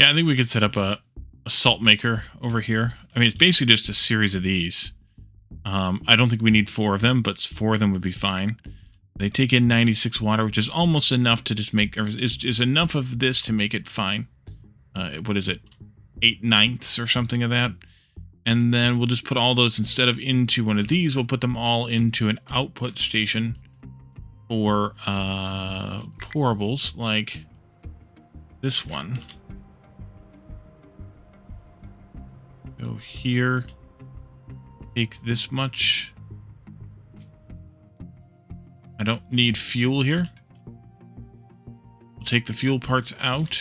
Yeah, I think we could set up a salt maker over here. I mean, it's basically just a series of these. I don't think we need 4 of them, but 4 of them would be fine. They take in 96 water, which is almost enough to just make, or is enough of this to make it fine. What is it? 8/9 or something of that. And then we'll just put all those, instead of into one of these, we'll put them all into an output station for pourables, like this one. Go here, take this much. I don't need fuel here. We'll take the fuel parts out.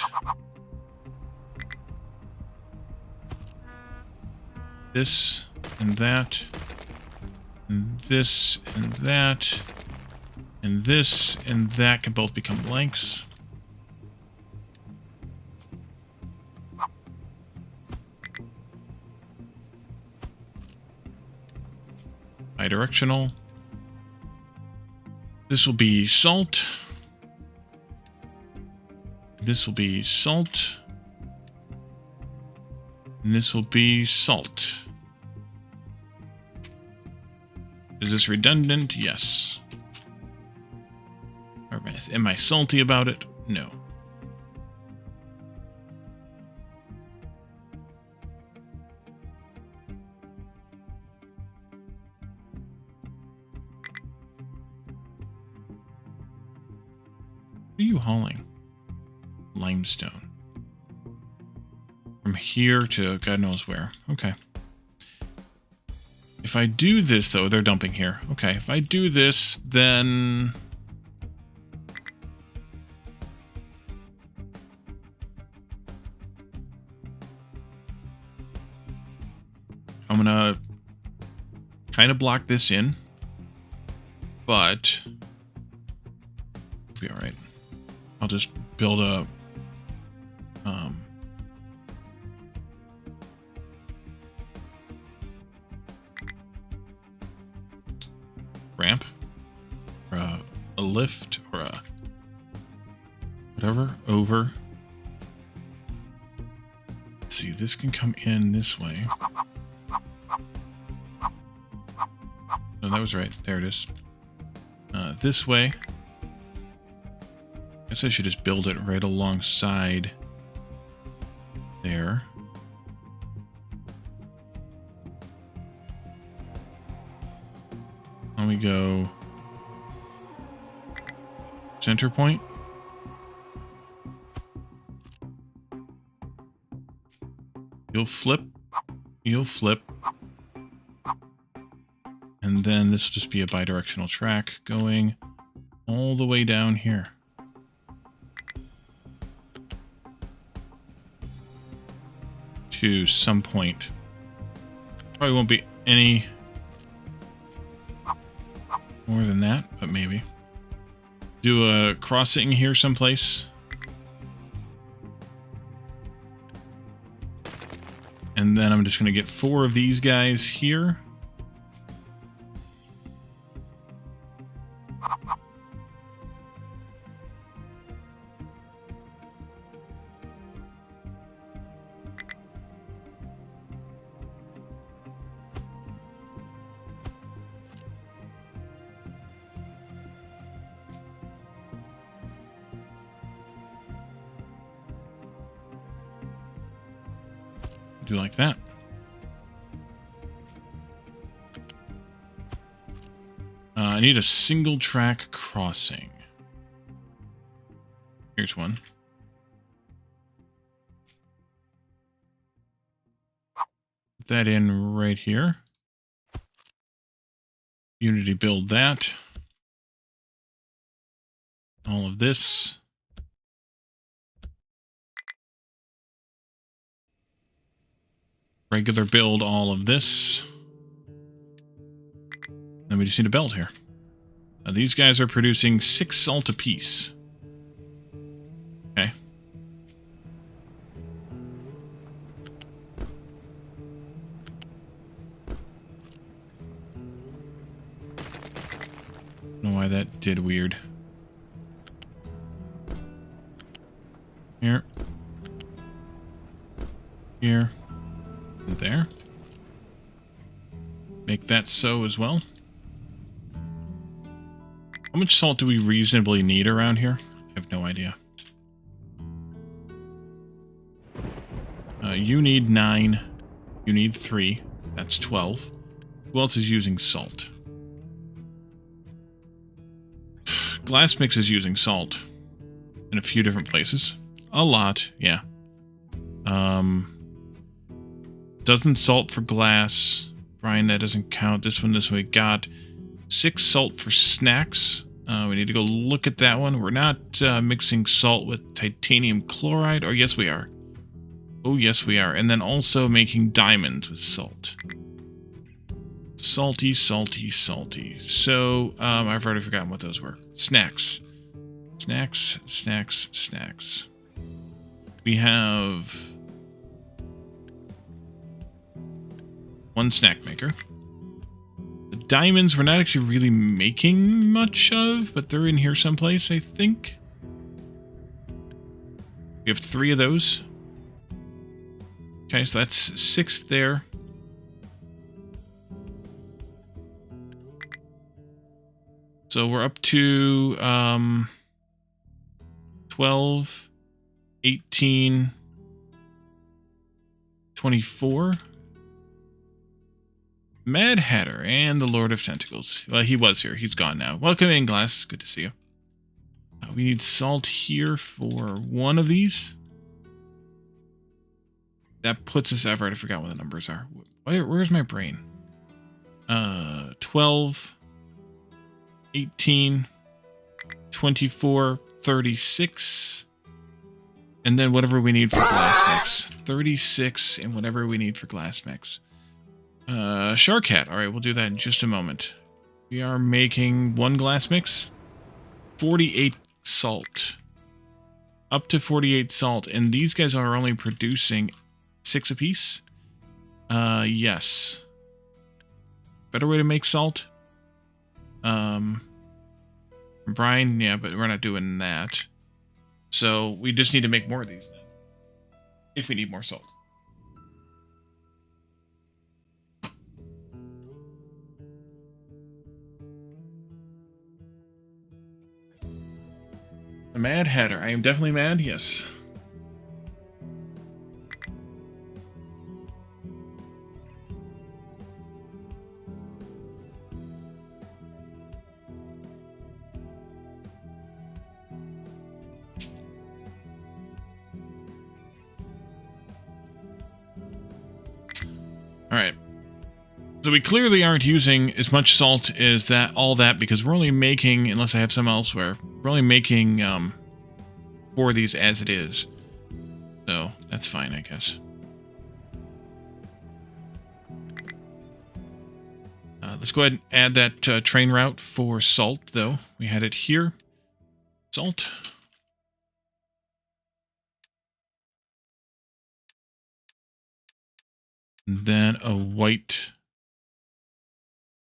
This and that, and this and that, and this and that can both become blanks. Bidirectional. This will be salt. this will be salt. And this will be salt. Is this redundant? Yes. Am I salty about it? No. What are you hauling? Limestone. From here to God knows where. Okay. If I do this, though, they're dumping here. Okay, if I do this, then... I'm gonna kind of block this in, but it'll be all right. I'll just build a ramp or a lift or a whatever over. Let's see, this can come in this way. No, that was right. There it is. This way. I guess I should just build it right alongside there. Let me go center point. You'll flip. You'll flip. And then this will just be a bidirectional track going all the way down here. To some point. Probably won't be any more than that, but maybe. Do a crossing here someplace. And then I'm just going to get 4 of these guys here. Do like that. I need a single track crossing. Here's one. Put that in right here. Unity build that. All of this. Regular build all of this. Then we just need a belt here. Now these guys are producing 6 salt apiece. Okay. Don't know why that did weird. Here. Here. And there. Make that so as well. How much salt do we reasonably need around here? I have no idea. You need 9. You need 3. That's 12. Who else is using salt? Glass Mix is using salt in a few different places. A lot, yeah. Doesn't salt for glass. Brian, that doesn't count. This one we got 6 salt for snacks. We need to go look at that one. We're not mixing salt with titanium chloride. Or yes, we are. Oh, yes, we are. And then also making diamonds with salt. Salty, salty, salty. So, I've already forgotten what those were. Snacks. Snacks, snacks, snacks. We have 1 snack maker. The diamonds we're not actually really making much of, but they're in here someplace, I think. We have 3 of those. Okay, so that's 6 there. So we're up to 12, 18, 24. Mad Hatter and the Lord of Tentacles. Well, he was here. He's gone now. Welcome in, Glass. Good to see you. We need salt here for 1 of these. That puts us ever. I forgot what the numbers are. Where's my brain? 12, 18, 24, 36. And then whatever we need for glass mix. 36 and whatever we need for glass mix. Shark Hat. All right, we'll do that in just a moment. We are making 1 glass mix. 48 salt. Up to 48 salt. And these guys are only producing 6 apiece. Yes. Better way to make salt. Brine, yeah, but we're not doing that. So we just need to make more of these then. If we need more salt. The Mad Hatter. I am definitely mad, yes. Alright. So we clearly aren't using as much salt as all that because we're only making, unless I have some elsewhere, we're only making 4 of these as it is. So that's fine, I guess. Let's go ahead and add that train route for salt, though. We had it here. Salt. And then a white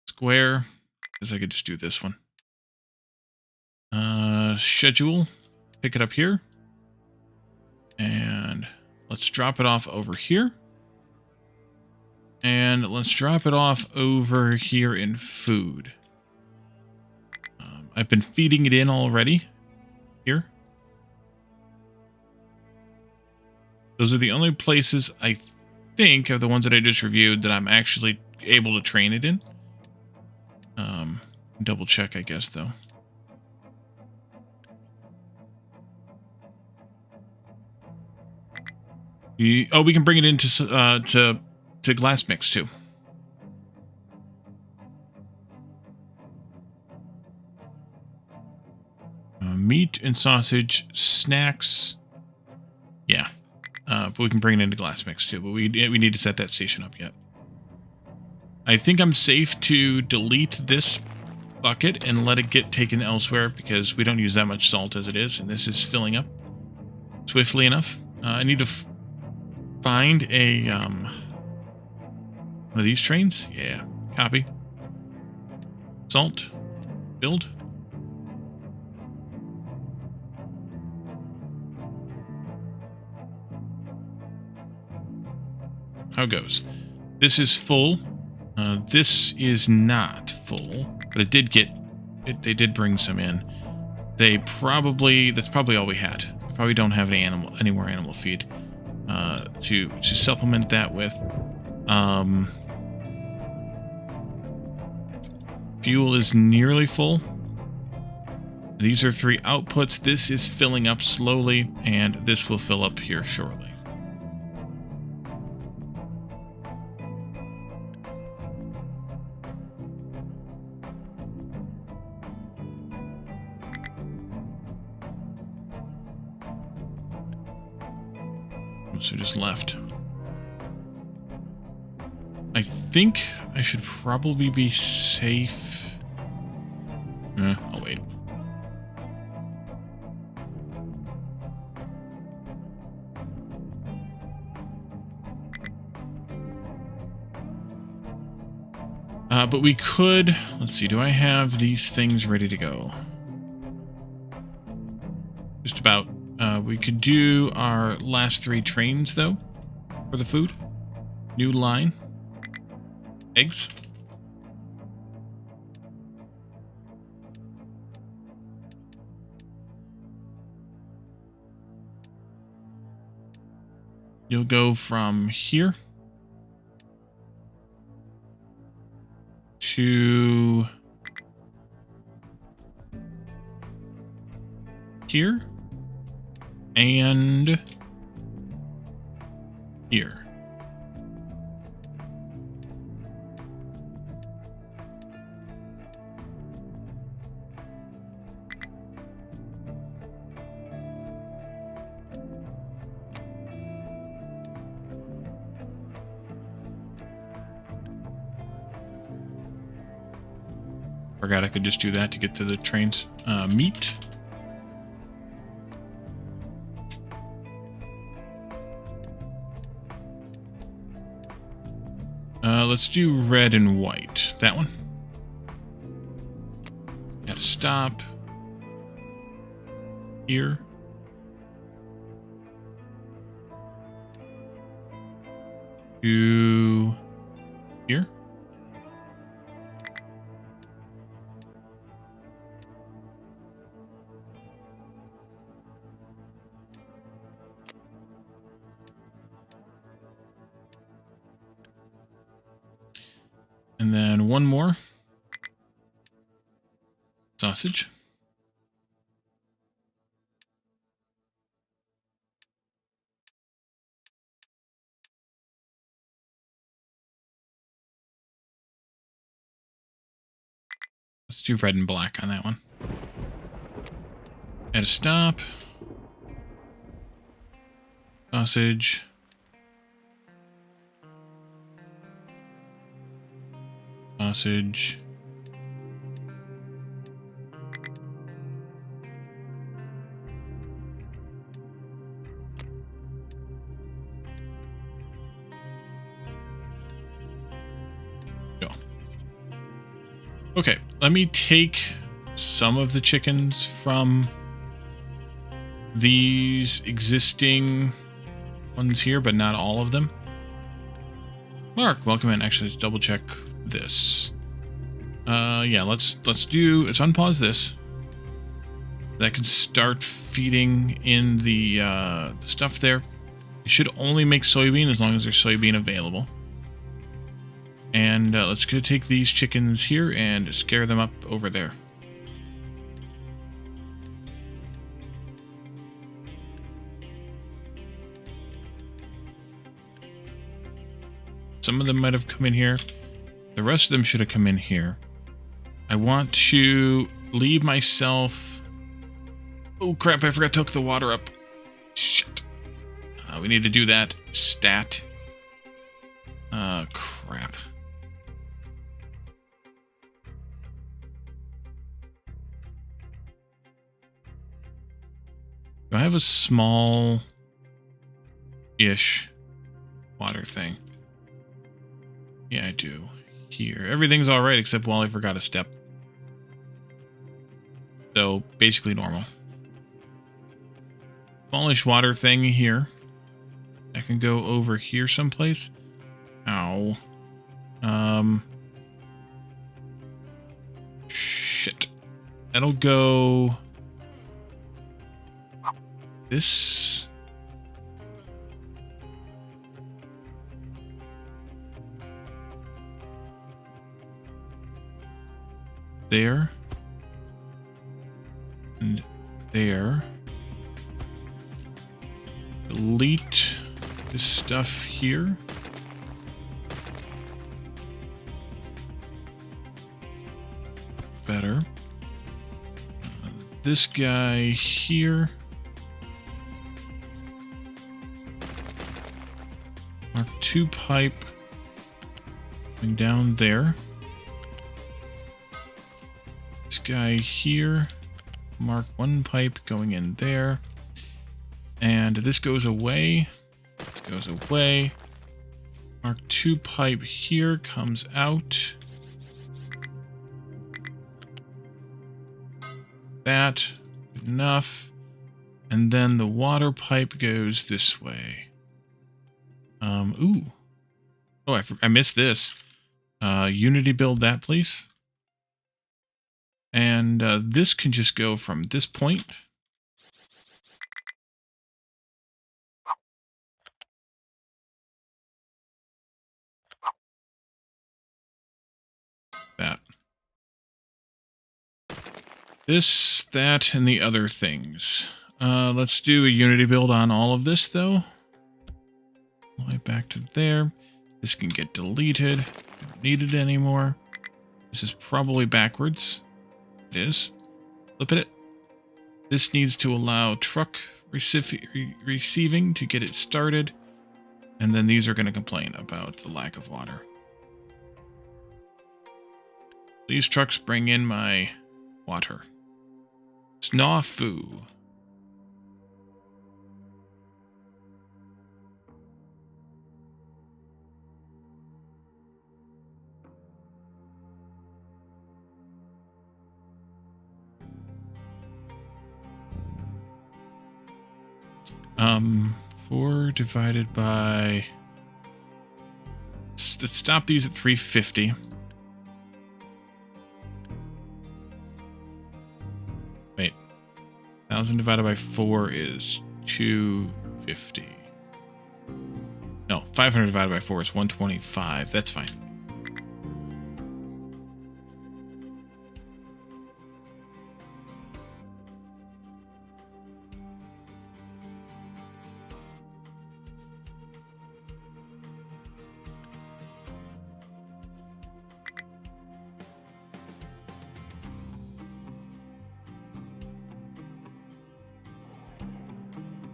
square, because I could just do this one. Schedule, pick it up here. And let's drop it off over here. And let's drop it off over here in food. I've been feeding it in already. Here. Those are the only places I think are the ones that I just reviewed that I'm actually able to train it in. Double check, I guess, though. We can bring it into to glass mix too. Meat and sausage, snacks. Yeah. But we can bring it into glass mix too, but we need to set that station up yet. I think I'm safe to delete this bucket and let it get taken elsewhere because we don't use that much salt as it is, and this is filling up swiftly enough. I need to find a one of these trains. Yeah, copy. Salt, build. How it goes. This is full. This is not full, but it did get. They did bring some in. That's probably all we had. We probably don't have any more animal feed to supplement that with. Fuel is nearly full. These are 3 outputs. This is filling up slowly, and this will fill up here shortly. So just left. I think I should probably be safe. I'll wait. But we could... Let's see, do I have these things ready to go? Just about. We could do our last 3 trains, though, for the food. New line. Eggs. You'll go from here to here and here. Forgot I could just do that to get to the train's meat. Let's do red and white. That one. Gotta stop. Here. To here. And then one more. Sausage. Let's do red and black on that one. Add a stop. Sausage. Sausage. Go. Okay, let me take some of the chickens from these existing ones here, but not all of them. Mark, welcome in. Actually, let's double check this. Yeah, let's unpause this. That can start feeding in the stuff there. You should only make soybean as long as there's soybean available. And let's go take these chickens here and scare them up over there. Some of them might have come in here. The rest of them should have come in here. I want to leave myself... Oh crap, I forgot to hook the water up. Shit. We need to do that. Stat. Crap. Do I have a small-ish water thing? Yeah, I do. Here. Everything's alright except while I forgot a step. So, basically normal. Smallish water thing here. I can go over here someplace. Ow. Shit. That'll go... This... There. And there. Delete this stuff here. Better. This guy here. Mark 2 pipe going down there. This guy here. Mark 1 pipe going in there. And this goes away. This goes away. Mark 2 pipe here comes out. That. Good enough. And then the water pipe goes this way. Ooh. Oh, I missed this. Unity build that, please. And this can just go from this point. That. This, that, and the other things. Let's do a Unity build on all of this, though. Right back to there. This can get deleted. Don't need it anymore. This is probably backwards. It is. Flip it. This needs to allow truck receiving to get it started. And then these are going to complain about the lack of water. These trucks bring in my water. Snafu. Um, 4 divided by... Let's stop these at 350. Wait. 1,000 divided by 4 is 250. No, 500 divided by 4 is 125. That's fine.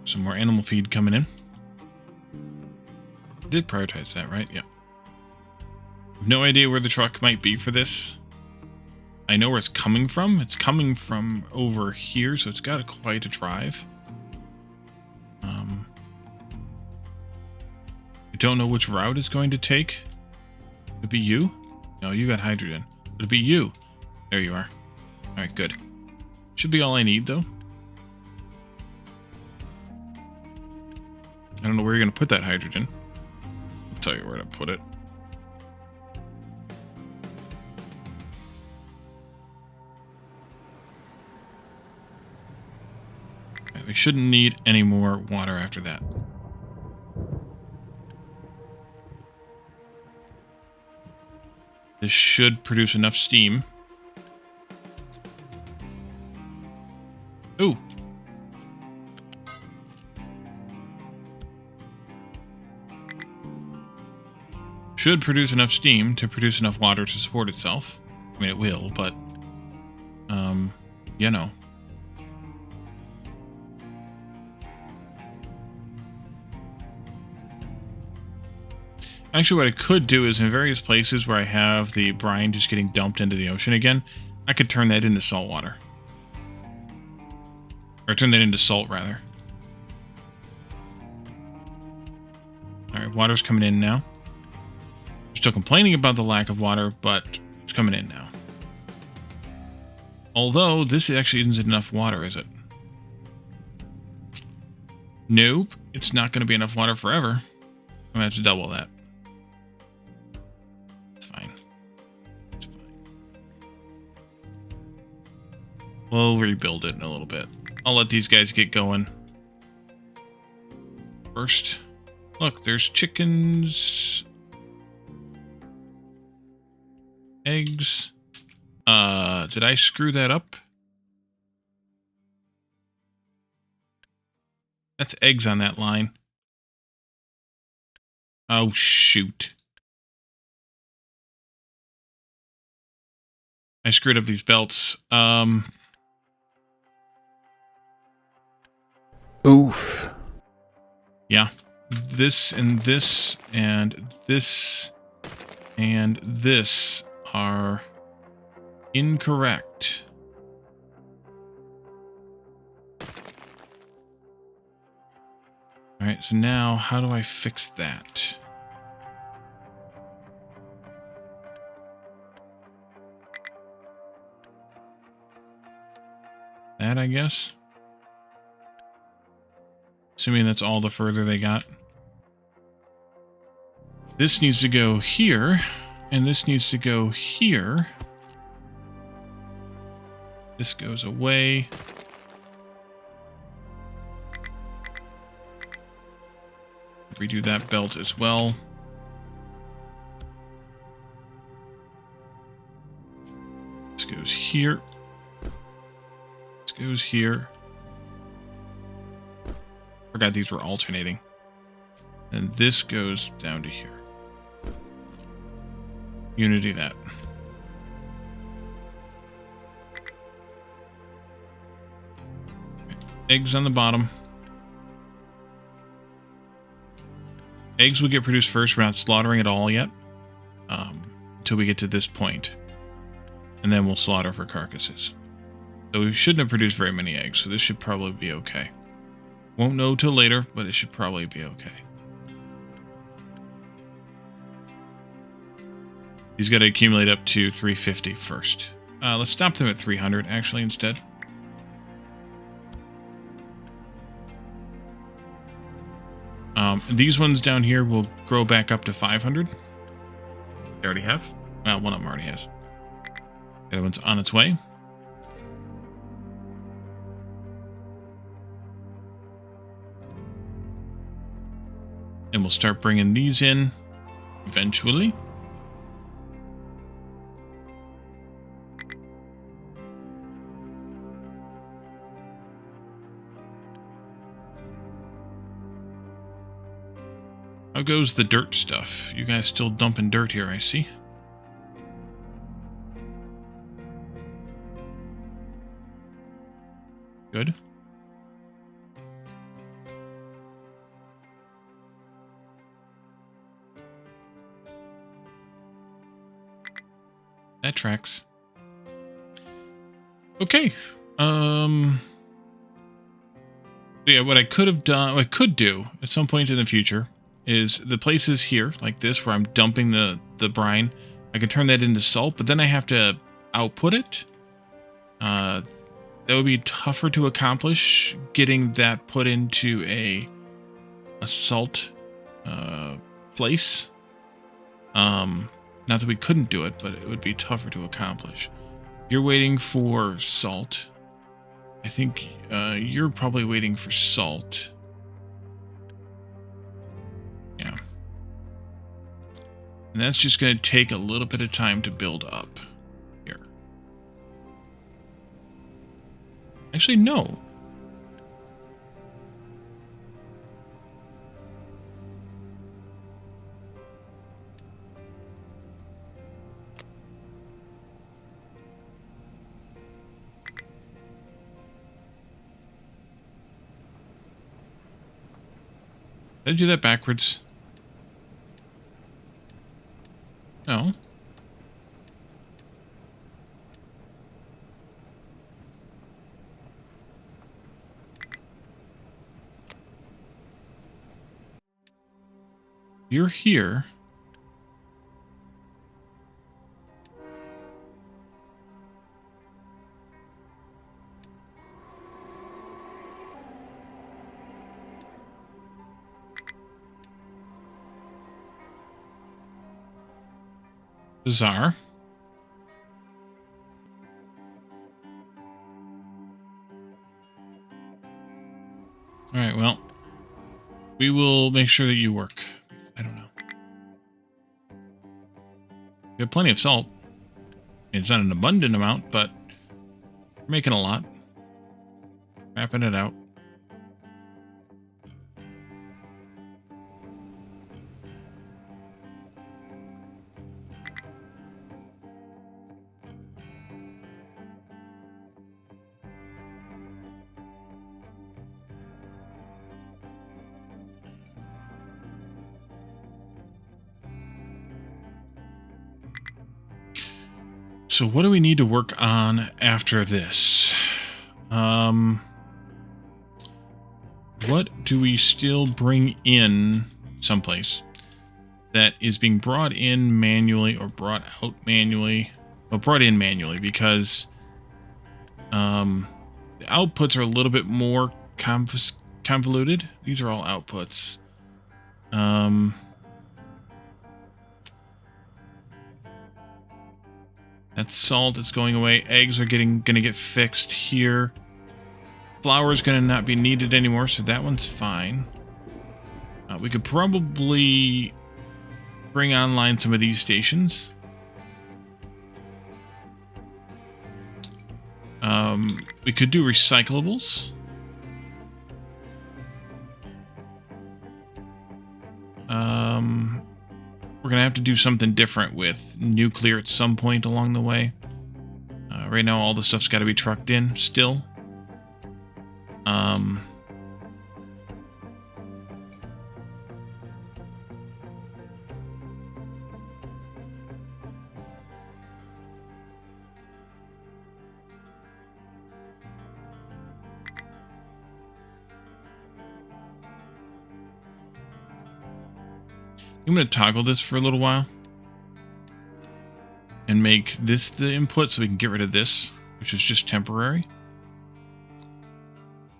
Some more animal feed coming in. Did prioritize that, right? Yeah. No idea where the truck might be for this. I know where it's coming from. It's coming from over here, so it's got quite a drive. I don't know which route it's going to take. Would it be you? No, you got hydrogen. Would it be you? There you are. Alright, good. Should be all I need, though. I don't know where you're going to put that hydrogen. I'll tell you where to put it. Okay, we shouldn't need any more water after that. This should produce enough steam. Ooh. Should produce enough steam to produce enough water to support itself. I mean, it will, but, you know. Actually, what I could do is in various places where I have the brine just getting dumped into the ocean again, I could turn that into salt water. Or turn that into salt, rather. Alright, water's coming in now. Still complaining about the lack of water, but it's coming in now. Although, this actually isn't enough water, is it? Nope. It's not going to be enough water forever. I'm going to have to double that. It's fine. It's fine. We'll rebuild it in a little bit. I'll let these guys get going. First, look, there's chickens... Eggs. Did I screw that up? That's eggs on that line. Oh, shoot. I screwed up these belts. Oof. Yeah. This and this and this and this are incorrect. Alright, so now how do I fix that? That, I guess. Assuming that's all the further they got. This needs to go here, and this needs to go here. This goes away. Redo that belt as well. This goes here. This goes here. Forgot these were alternating. And this goes down to here. Unity that. Eggs on the bottom. Eggs will get produced first. We're not slaughtering at all yet. Until we get to this point. And then we'll slaughter for carcasses. So we shouldn't have produced very many eggs, so this should probably be okay. Won't know till later, but it should probably be okay. He's got to accumulate up to 350 first. Let's stop them at 300, actually, instead. These ones down here will grow back up to 500. They already have. Well, one of them already has. The other one's on its way. And we'll start bringing these in eventually. How goes the dirt stuff? You guys still dumping dirt here, I see. Good. That tracks. Okay. Yeah, what I could have done, what I could do at some point in the future is the places here, like this, where I'm dumping the brine, I can turn that into salt, but then I have to output it. That would be tougher to accomplish, getting that put into a salt place. Not that we couldn't do it, but it would be tougher to accomplish. You're waiting for salt. I think you're probably waiting for salt. Yeah. And that's just going to take a little bit of time to build up here. Actually, no. Did I do that backwards? No. You're here. Bizarre. Alright, well, we will make sure that you work. I don't know. We have plenty of salt. It's not an abundant amount, but we're making a lot. Wrapping it out. So what do we need to work on after this? What do we still bring in someplace that is being brought in manually or brought out manually? Well, brought in manually because the outputs are a little bit more convoluted. These are all outputs. That salt is going away. Eggs are gonna get fixed here. Flour is gonna not be needed anymore, so that one's fine. We could probably bring online some of these stations. We could do recyclables. We're going to have to do something different with nuclear at some point along the way. Right now, all the stuff's got to be trucked in still. I'm going to toggle this for a little while and make this the input so we can get rid of this, which is just temporary.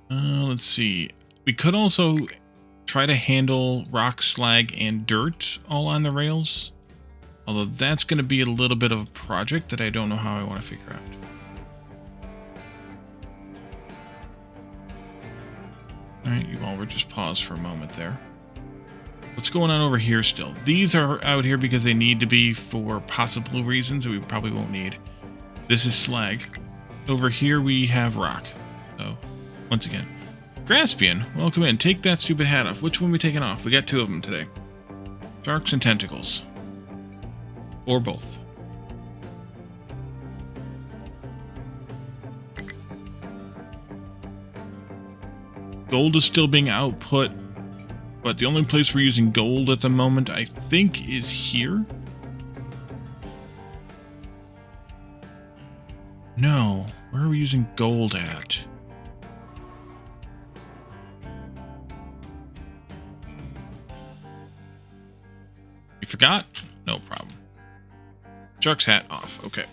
Let's see. We could also try to handle rock, slag, and dirt all on the rails. Although that's going to be a little bit of a project that I don't know how I want to figure out. Alright, you all were just pause for a moment there. What's going on over here still? These are out here because they need to be for possible reasons that we probably won't need. This is slag. Over here we have rock. So, once again. Graspian, welcome in. Take that stupid hat off. Which one are we taking off? We got 2 of them today. Sharks and tentacles. Or both. Gold is still being output. But the only place we're using gold at the moment, I think, is here. No, where are we using gold at? You forgot? No problem. Shark's hat off. Okay.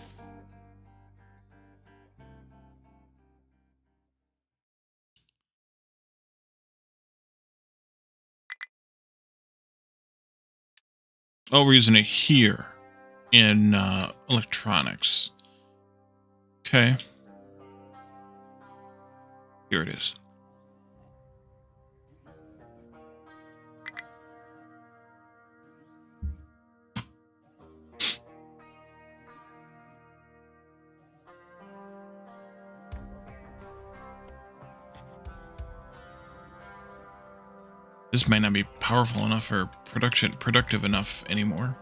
Oh, we're using it here in electronics. Okay. Here it is. This might not be powerful enough or productive enough anymore.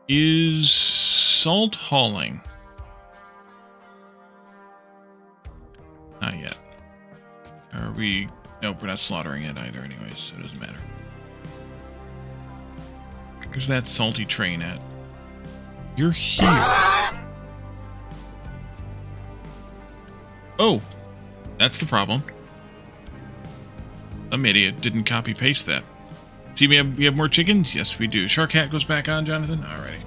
Is salt hauling? Not yet. Are we? Nope, we're not slaughtering it either anyways, so it doesn't matter. Where's that salty train at? You're here. Oh, that's the problem. Some idiot didn't copy paste that. See, we have more chickens? Yes, we do. Shark hat goes back on, Jonathan? Alrighty.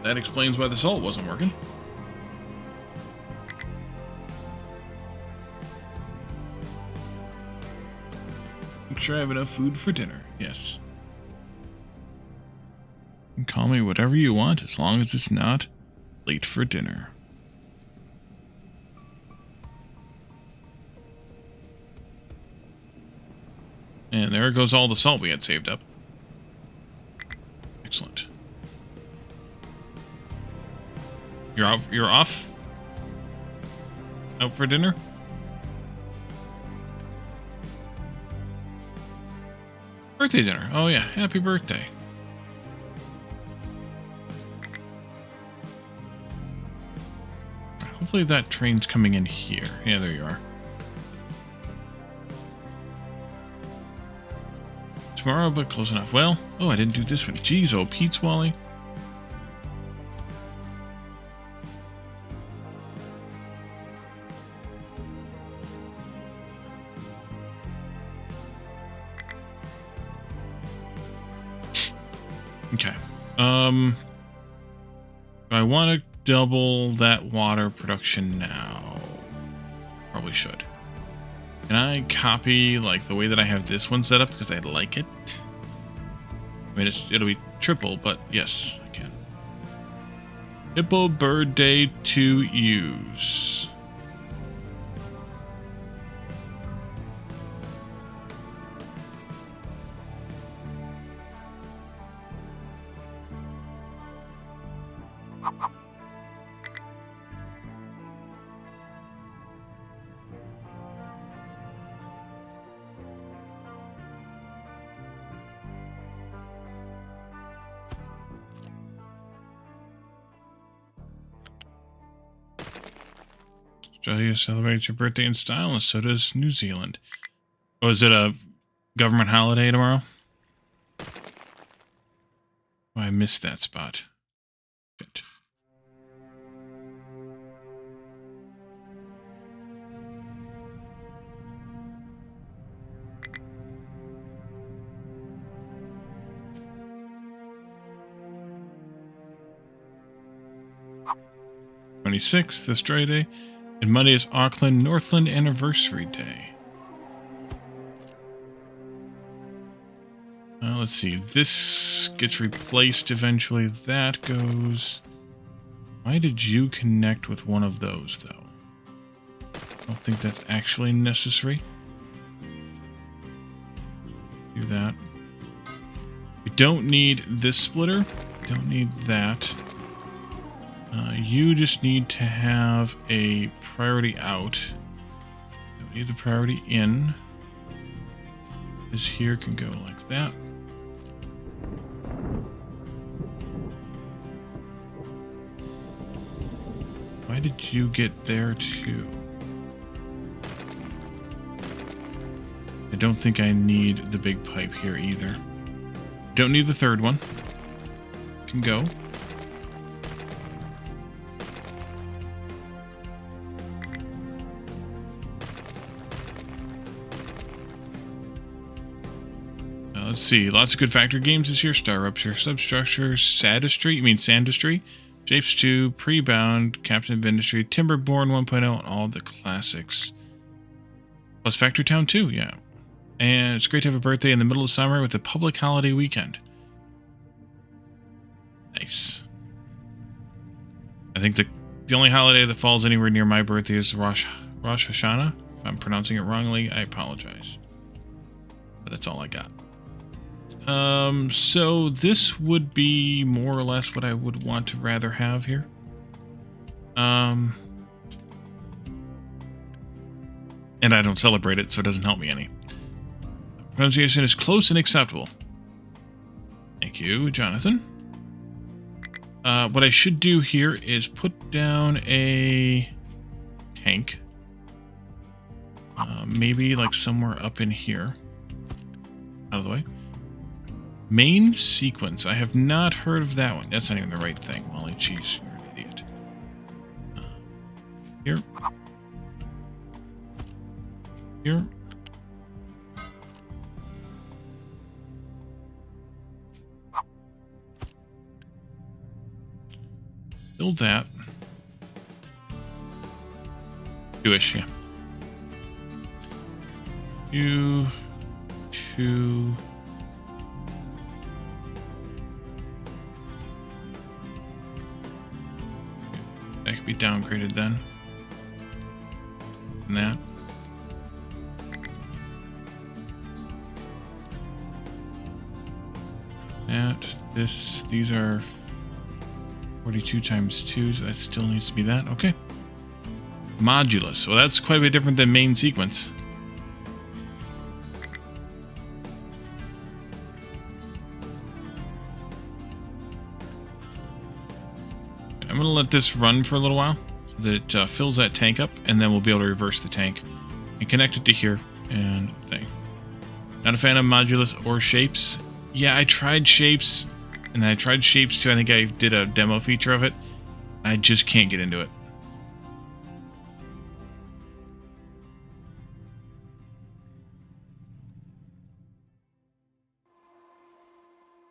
That explains why the salt wasn't working. Make sure I have enough food for dinner. Yes. You can call me whatever you want as long as it's not late for dinner. And there goes all the salt we had saved up. Excellent. You're off? You're off? Out for dinner? Birthday dinner. Oh yeah, happy birthday. Hopefully that train's coming in here. Yeah, there you are. Tomorrow, but close enough. Well, oh, I didn't do this one. Jeez, oh, Pete's Wally. Okay. Do I want to double that water production now? Probably should. Can I copy like the way that I have this one set up because I like it? I mean, it'll be triple, but yes, I can. Hippo bird day to use. Australia celebrates your birthday in style, and so does New Zealand. Oh, is it a government holiday tomorrow? Oh, I missed that spot. Shit. '26th, Australia Day, and Monday is Auckland Northland Anniversary Day. Let's see. This gets replaced eventually. That goes. Why did you connect with one of those, though? I don't think that's actually necessary. Do that. We don't need this splitter. Don't need that. You just need to have a priority out. Don't need the priority in. This here can go like that. Why did you get there too? I don't think I need the big pipe here either. Don't need the third one. Can go. Let's see. Lots of good factory games this year. Star Rupture, Substructure, Sadistry. You mean Sandistry? Japes 2, Pre-Bound, Captain of Industry, Timberborn 1.0, and all the classics. Plus Factory Town 2, yeah. And it's great to have a birthday in the middle of summer with a public holiday weekend. Nice. I think the only holiday that falls anywhere near my birthday is Rosh Hashanah. If I'm pronouncing it wrongly, I apologize. But that's all I got. So this would be more or less what I would want to rather have here. And I don't celebrate it, so it doesn't help me any. Pronunciation is close and acceptable. Thank you, Jonathan. What I should do here is put down a tank. Maybe like somewhere up in here. Out of the way. Main sequence. I have not heard of that one. That's not even the right thing. Molly Cheese, you're an idiot. Here. Here. Build that. Jewish, yeah. You, 2. That could be downgraded then. And that. That. This. These are 42 times 2, so that still needs to be that. Okay. Modulus. Well, that's quite a bit different than main sequence. I'm going to let this run for a little while so that it fills that tank up, and then we'll be able to reverse the tank and connect it to here and thing. Not a fan of modulus or shapes. Yeah, I tried shapes, and I tried shapes too. I think I did a demo feature of it. I just can't get into it.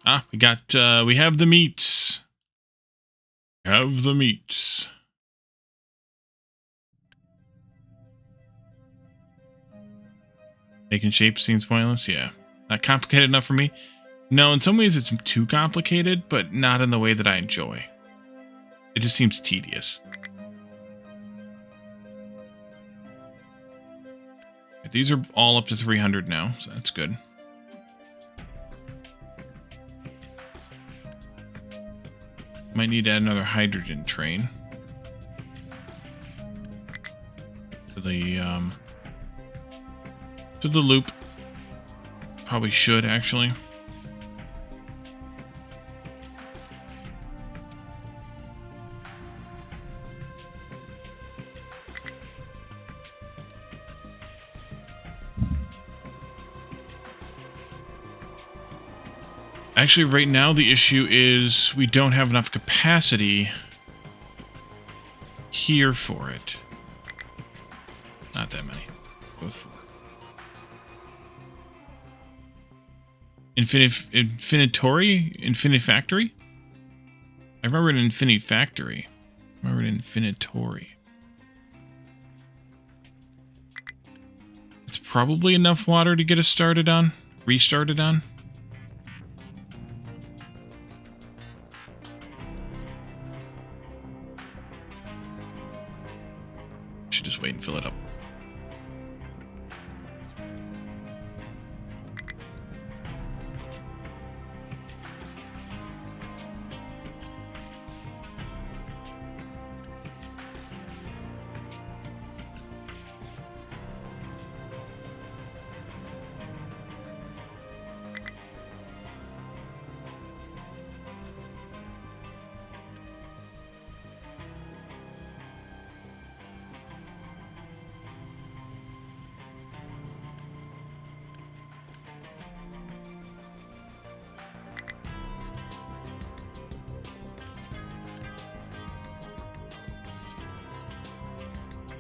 We have the meats. Have the meats. Making shapes seems pointless. Yeah. Not complicated enough for me. No, in some ways it's too complicated, but not in the way that I enjoy. It just seems tedious. These are all up to 300 now, so that's good. Might need to add another hydrogen train. To the loop. Probably should, actually. Actually, right now the issue is we don't have enough capacity here for it. Not that many. Both 4. Infinifactory? I remember an Infinifactory. I remember an Infinitory. It's probably enough water to get us started on. Restarted on. Should just wait and fill it up.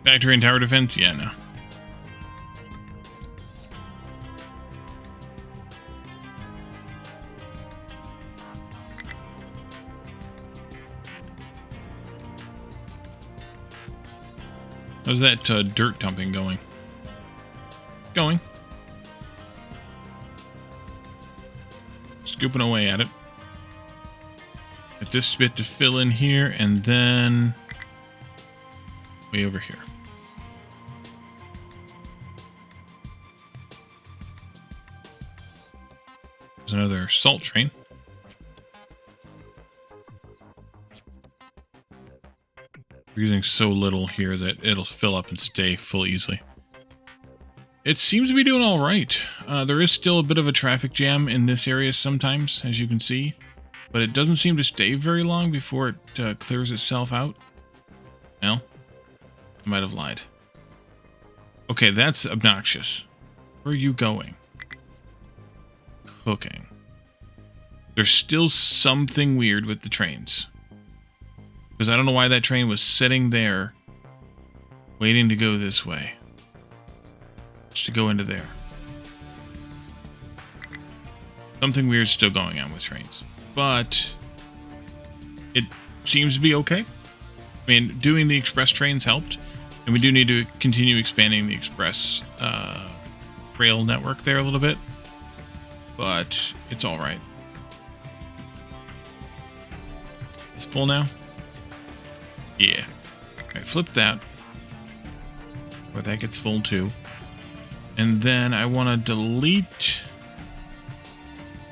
Factory and tower defense? Yeah, no. How's that dirt dumping going? Going. Scooping away at it. Get this bit to fill in here, and then way over here. There's another salt train. We're using so little here that it'll fill up and stay full easily. It seems to be doing all right. There is still a bit of a traffic jam in this area sometimes, as you can see. But it doesn't seem to stay very long before it clears itself out. Well, I might have lied. Okay, that's obnoxious. Where are you going? Cooking. There's still something weird with the trains. Because I don't know why that train was sitting there waiting to go this way. Just to go into there. Something weird's still going on with trains. But it seems to be okay. I mean, doing the express trains helped. And we do need to continue expanding the express rail network there a little bit. But it's all right. It's full now? Yeah. All right, flip that. Or that gets full too. And then I want to delete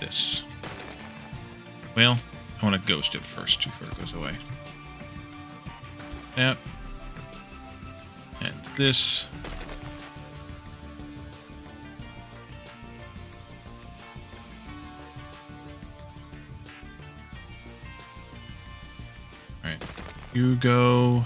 this. Well, I want to ghost it first before it goes away. That. And this. Alright. You go.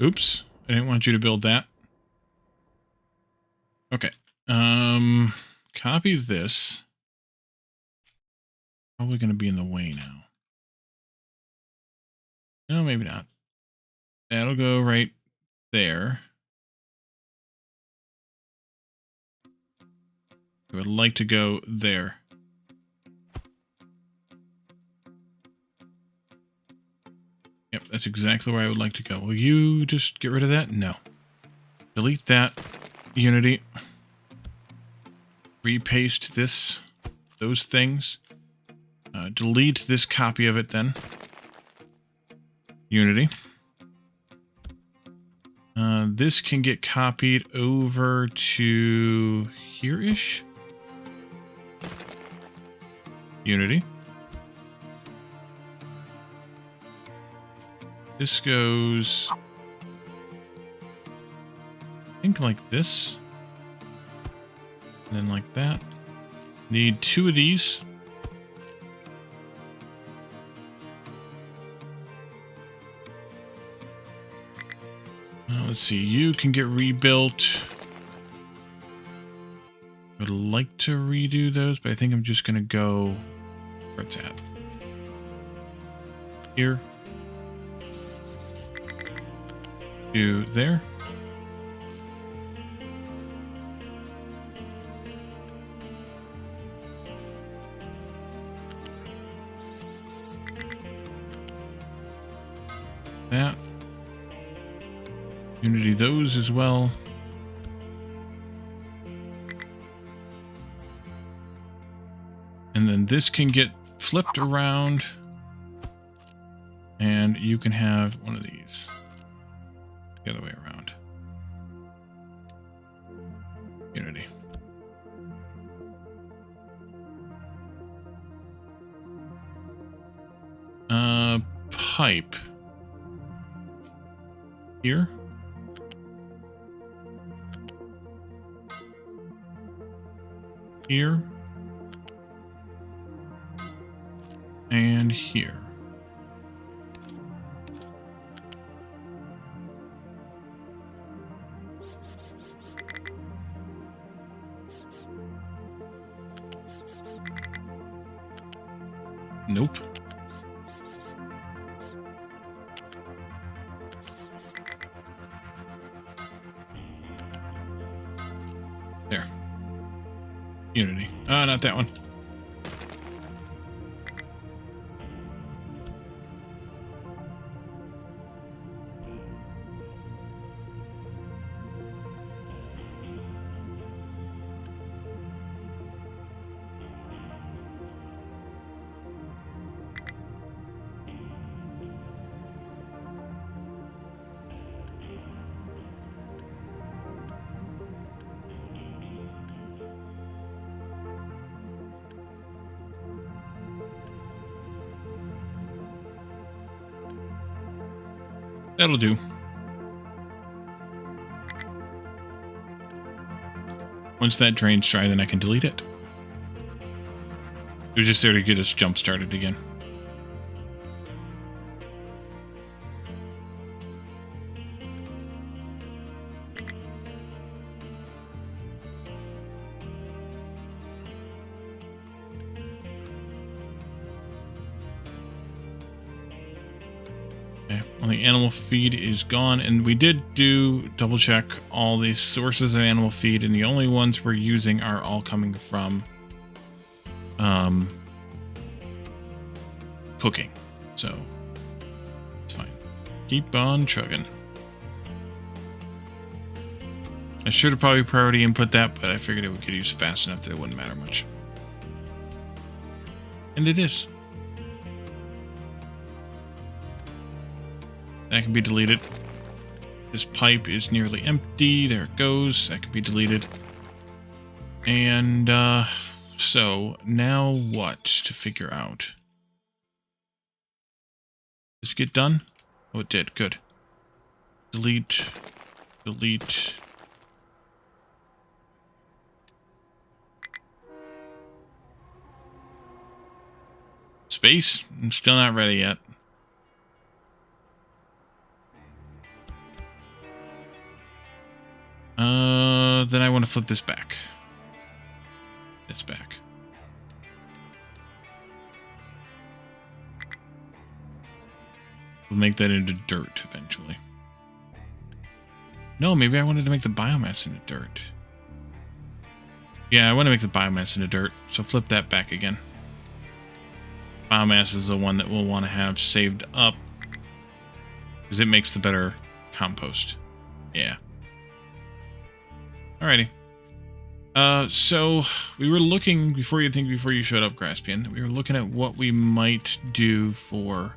Oops. I didn't want you to build that. Okay. Copy this. Probably going to be in the way now. No, maybe not. That'll go right there. I would like to go there. Yep, that's exactly where I would like to go. Will you just get rid of that? No. Delete that. Unity. Repaste this. Those things. Delete this copy of it then. Unity. This can get copied over to here-ish. Unity. This goes, I think, like this. And then like that. Need 2 of these. Let's see, you can get rebuilt. I would like to redo those, but I think I'm just going to go where it's at. Here. To there. That. Unity those as well. And then this can get flipped around. And you can have one of these. The other way around. Unity. Pipe. Here. Here. And here. Nope. There. Unity. Not that one. That'll do. Once that drain's dry, then I can delete it. It was just there to get us jump started again. Well, the animal feed is gone, and we did double check all the sources of animal feed, and the only ones we're using are all coming from cooking. So it's fine. Keep on chugging. I should have probably priority input that, but I figured it would get used fast enough that it wouldn't matter much. And it is. That can be deleted. This pipe is nearly empty. There it goes. That can be deleted. And so now what to figure out? Does it get done? Oh, it did. Good. Delete. Delete. Space? I'm still not ready yet. to flip this back. It's back. We'll make that into dirt eventually. No, maybe I wanted to make the biomass into dirt. Yeah, I want to make the biomass into dirt, so flip that back again. Biomass is the one that we'll want to have saved up because it makes the better compost. Yeah. Alrighty. So we were looking, before you showed up, Graspian, we were looking at what we might do for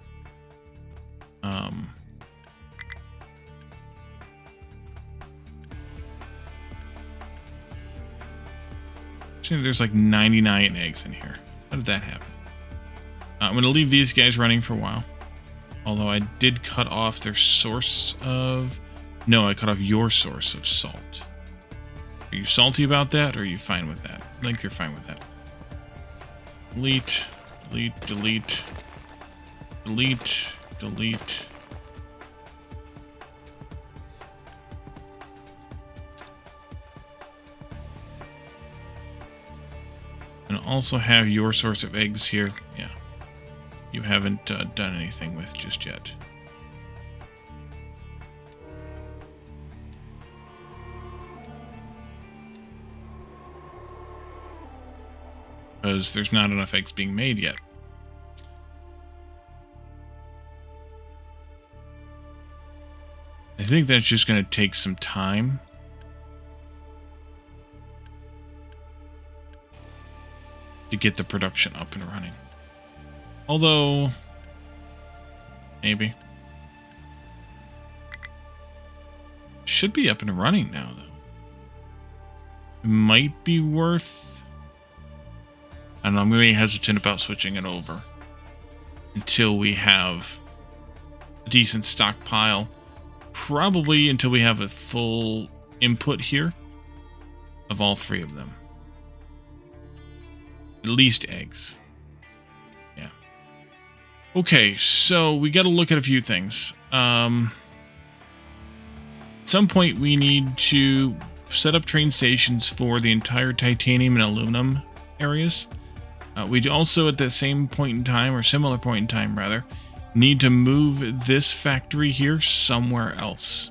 there's like 99 eggs in here. How did that happen? I'm going to leave these guys running for a while. Although I did cut off their source of... No, I cut off your source of salt. Are you salty about that, or are you fine with that? I think you're fine with that. Delete, delete, delete, delete, delete. And also have your source of eggs here. Yeah. You haven't done anything with just yet. Because there's not enough eggs being made yet. I think that's just going to take some time. To get the production up and running. Although, maybe. Should be up and running now, though. It might be worth... I don't know, I'm really hesitant about switching it over. Until we have a decent stockpile. Probably until we have a full input here. Of all three of them. At least eggs. Yeah. Okay, so we got to look at a few things. At some point, we need to set up train stations for the entire titanium and aluminum areas. We also, at the same point in time, or similar point in time, rather, need to move this factory here somewhere else.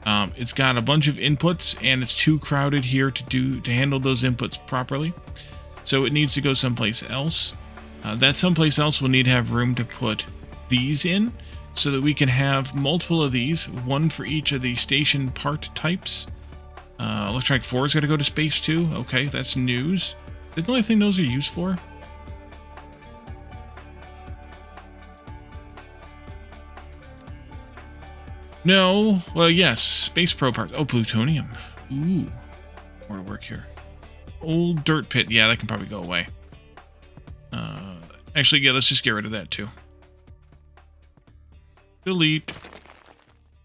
It's got a bunch of inputs, and it's too crowded here to handle those inputs properly. So it needs to go someplace else. That someplace else will need to have room to put these in so that we can have multiple of these, one for each of the station part types. Electronic 4's got to go to space too. Okay, that's news. Is the only thing those are used for? No. Well, yes. Space Pro parts. Oh, plutonium. Ooh. More to work here. Old dirt pit. Yeah, that can probably go away. Actually, yeah, let's just get rid of that too. Delete.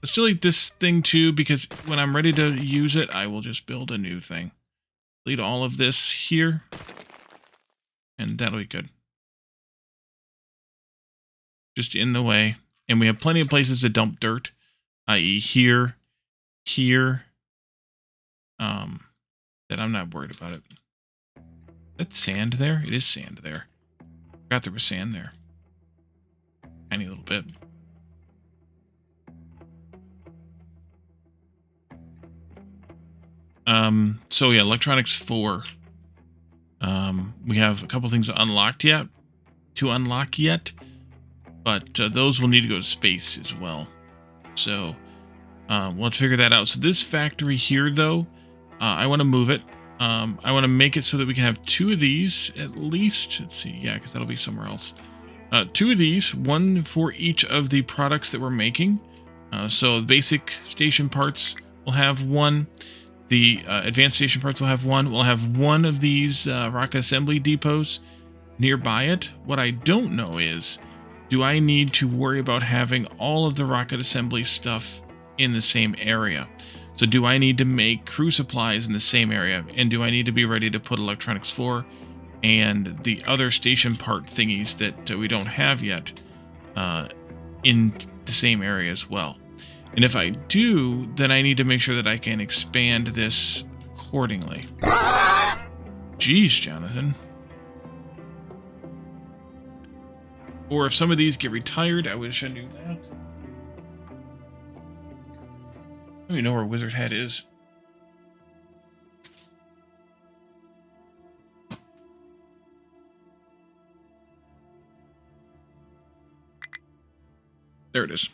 Let's delete this thing too, because when I'm ready to use it, I will just build a new thing. Delete all of this here. And that'll be good. Just in the way. And we have plenty of places to dump dirt. I.e. here. Here. That I'm not worried about it. That's sand there? It is sand there. Forgot there was sand there. Tiny little bit. So yeah, electronics 4. We have a couple things unlocked yet. To unlock yet. But those will need to go to space as well. So let's figure that out. So this factory here, though, I want to move it. I want to make it so that we can have 2 of these at least. Let's see. Yeah, because that'll be somewhere else. 2 of these, one for each of the products that we're making. So basic station parts will have 1. The advanced station parts will have 1. We'll have 1 of these rocket assembly depots nearby it. What I don't know is, do I need to worry about having all of the rocket assembly stuff in the same area? So do I need to make crew supplies in the same area? And do I need to be ready to put Electronics 4 and the other station part thingies that we don't have yet in the same area as well? And if I do, then I need to make sure that I can expand this accordingly. Jeez, Jonathan. Or if some of these get retired, I wish I knew that. I don't even know where Wizard Hat is. There it is.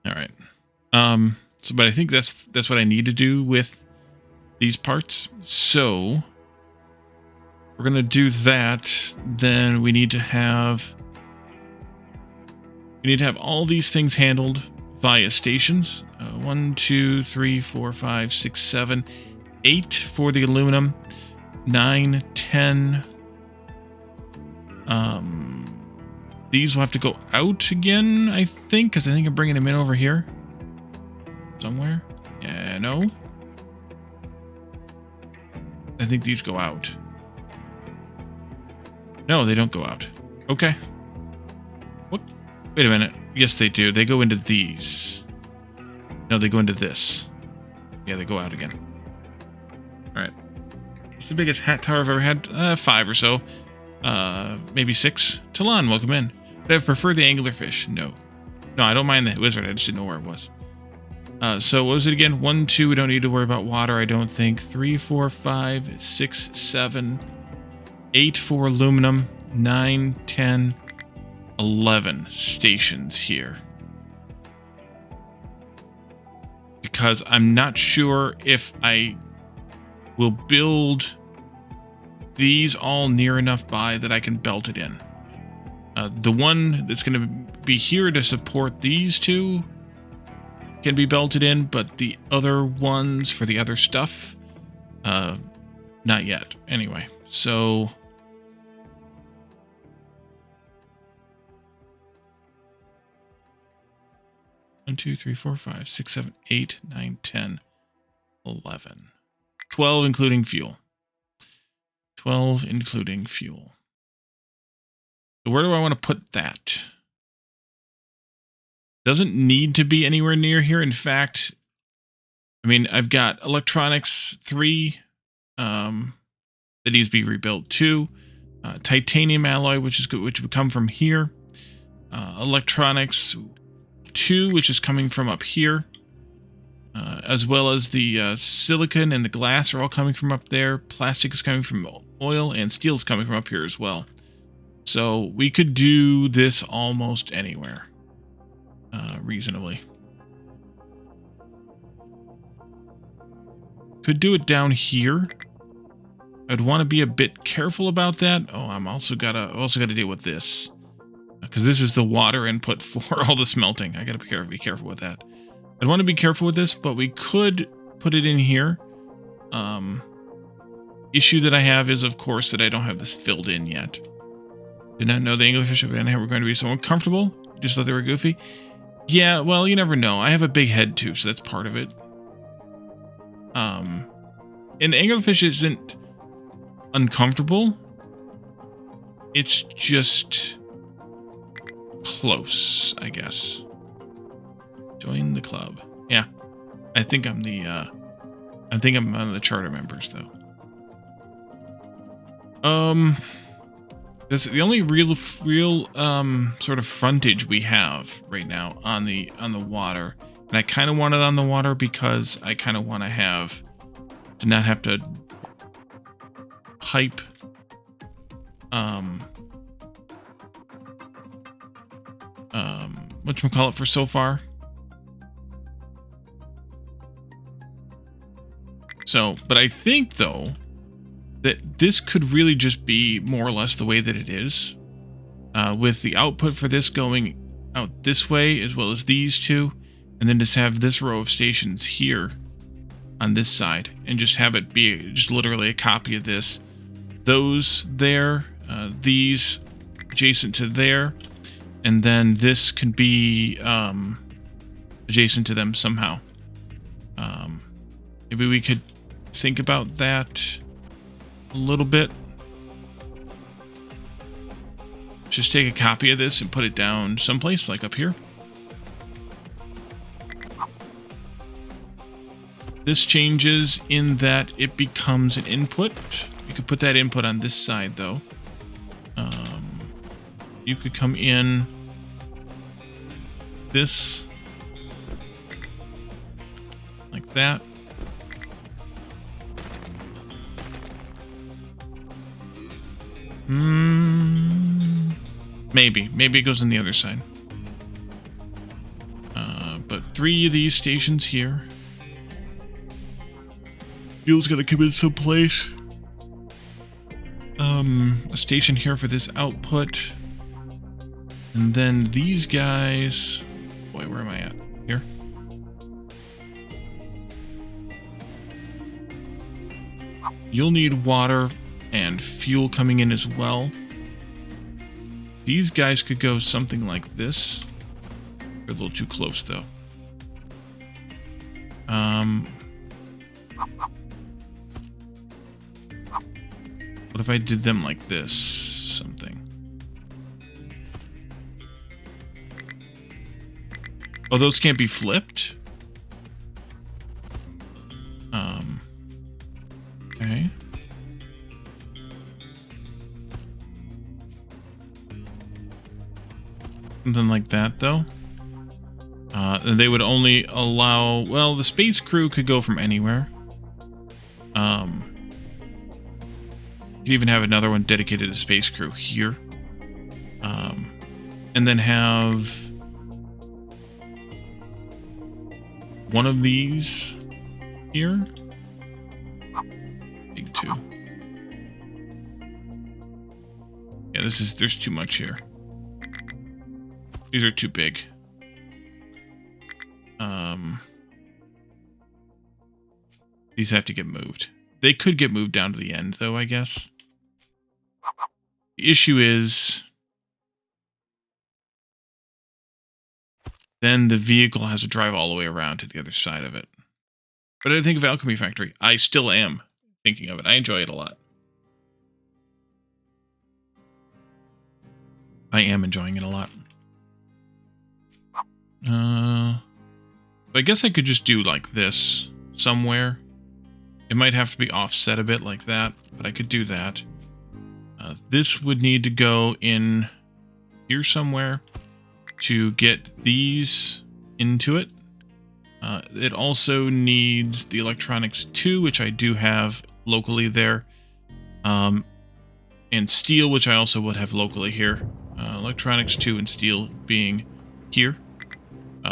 All right. So, but I think that's what I need to do with these parts. So we're gonna do that. Then we need to have all these things handled via stations. 1, 2, 3, 4, 5, 6, 7, 8 for the aluminum. 9, 10. These will have to go out again, I think, because I think I'm bringing them in over here. Somewhere? Yeah, no. I think these go out. No, they don't go out. Okay. What? Wait a minute. Yes, they do. They go into these. No, they go into this. Yeah, they go out again. Alright. What's the biggest hat tower I've ever had? 5 or so. Maybe 6. Talon, welcome in. Would I prefer the anglerfish? No. No, I don't mind the wizard. I just didn't know where it was. So what was it again? 1, 2, we don't need to worry about water, I don't think. 3, 4, 5, 6, 7, 8 for aluminum. 9, 10, 11 stations here. Because I'm not sure if I will build these all near enough by that I can belt it in. The one that's going to be here to support these two can be belted in, but the other ones for the other stuff, not yet. Anyway, so... One, 2, 3, 4, 5, 6, 7, 8, 9, 10, 11. 12 including fuel. 12 including fuel. So where do I want to put that? Doesn't need to be anywhere near here. In fact, I mean, I've got electronics 3 that needs to be rebuilt 2. Titanium alloy, which would come from here. Electronics 2, which is coming from up here. As well as the silicon and the glass are all coming from up there. Plastic is coming from oil, and steel is coming from up here as well. So we could do this almost anywhere, reasonably. Could do it down here. I'd want to be a bit careful about that. Oh, I'm also gotta deal with this, because this is the water input for all the smelting. I gotta be careful with that. I'd want to be careful with this, but we could put it in here. Issue that I have is, of course, that I don't have this filled in yet. Did not know the English were going to be so uncomfortable. Just thought they were goofy. Yeah, well, you never know. I have a big head too, so that's part of it. And the anglerfish isn't uncomfortable. It's just close, I guess. Join the club. Yeah, I think I'm the. I think I'm one of the charter members, though. This is the only real sort of frontage we have right now on the water, and I kind of want it on the water because I kind of want to not have to pipe whatchamacallit for so far. So, but I think though that this could really just be more or less the way that it is, with the output for this going out this way as well as these two, and then just have this row of stations here on this side, and just have it be just literally a copy of this. Those there, these adjacent to there, and then this can be adjacent to them somehow. Maybe we could think about that a little bit. Just take a copy of this and put it down someplace, like up here. This changes in that it becomes an input. You could put that input on this side, though. You could come in this, like that. Maybe it goes on the other side. But 3 of these stations here. Fuel's gotta come in someplace. A station here for this output. And then these guys... Boy, where am I at? Here? You'll need water and fuel coming in as well. These guys could go something like this. They're a little too close, though. What if I did them like this? Something. Oh, those can't be flipped? Okay. Something like that, though. They would only allow... Well, the space crew could go from anywhere. You could even have another one dedicated to space crew here. And then have... one of these here. Big 2. Yeah, there's too much here. These are too big. These have to get moved. They could get moved down to the end, though, I guess. The issue is... then the vehicle has to drive all the way around to the other side of it. But I think of Alchemy Factory. I still am thinking of it. I enjoy it a lot. I am enjoying it a lot. I guess I could just do like this somewhere. It might have to be offset a bit like that, but I could do that. This would need to go in here somewhere to get these into it. It also needs the electronics 2, which I do have locally there. And steel, which I also would have locally here. Electronics 2 and steel being here.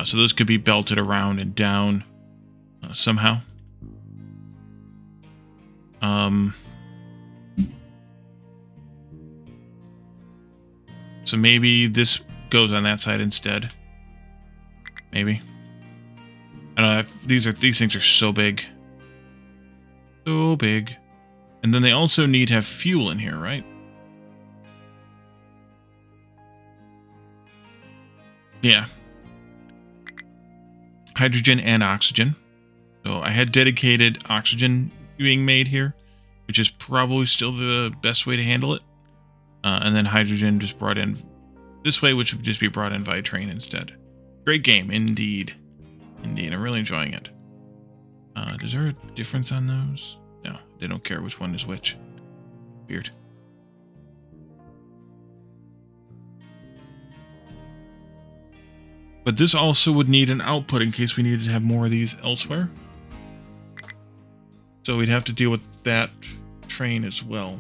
So those could be belted around and down somehow. So maybe this goes on that side instead. Maybe. I don't know. These things are so big. So big. And then they also need to have fuel in here, right? Yeah. Hydrogen and oxygen. So I had dedicated oxygen being made here, which is probably still the best way to handle it. And then hydrogen just brought in this way, which would just be brought in via train instead. Great game, indeed. Indeed, I'm really enjoying it. Is there a difference on those? No, they don't care which one is which. Weird. But this also would need an output in case we needed to have more of these elsewhere. So we'd have to deal with that train as well.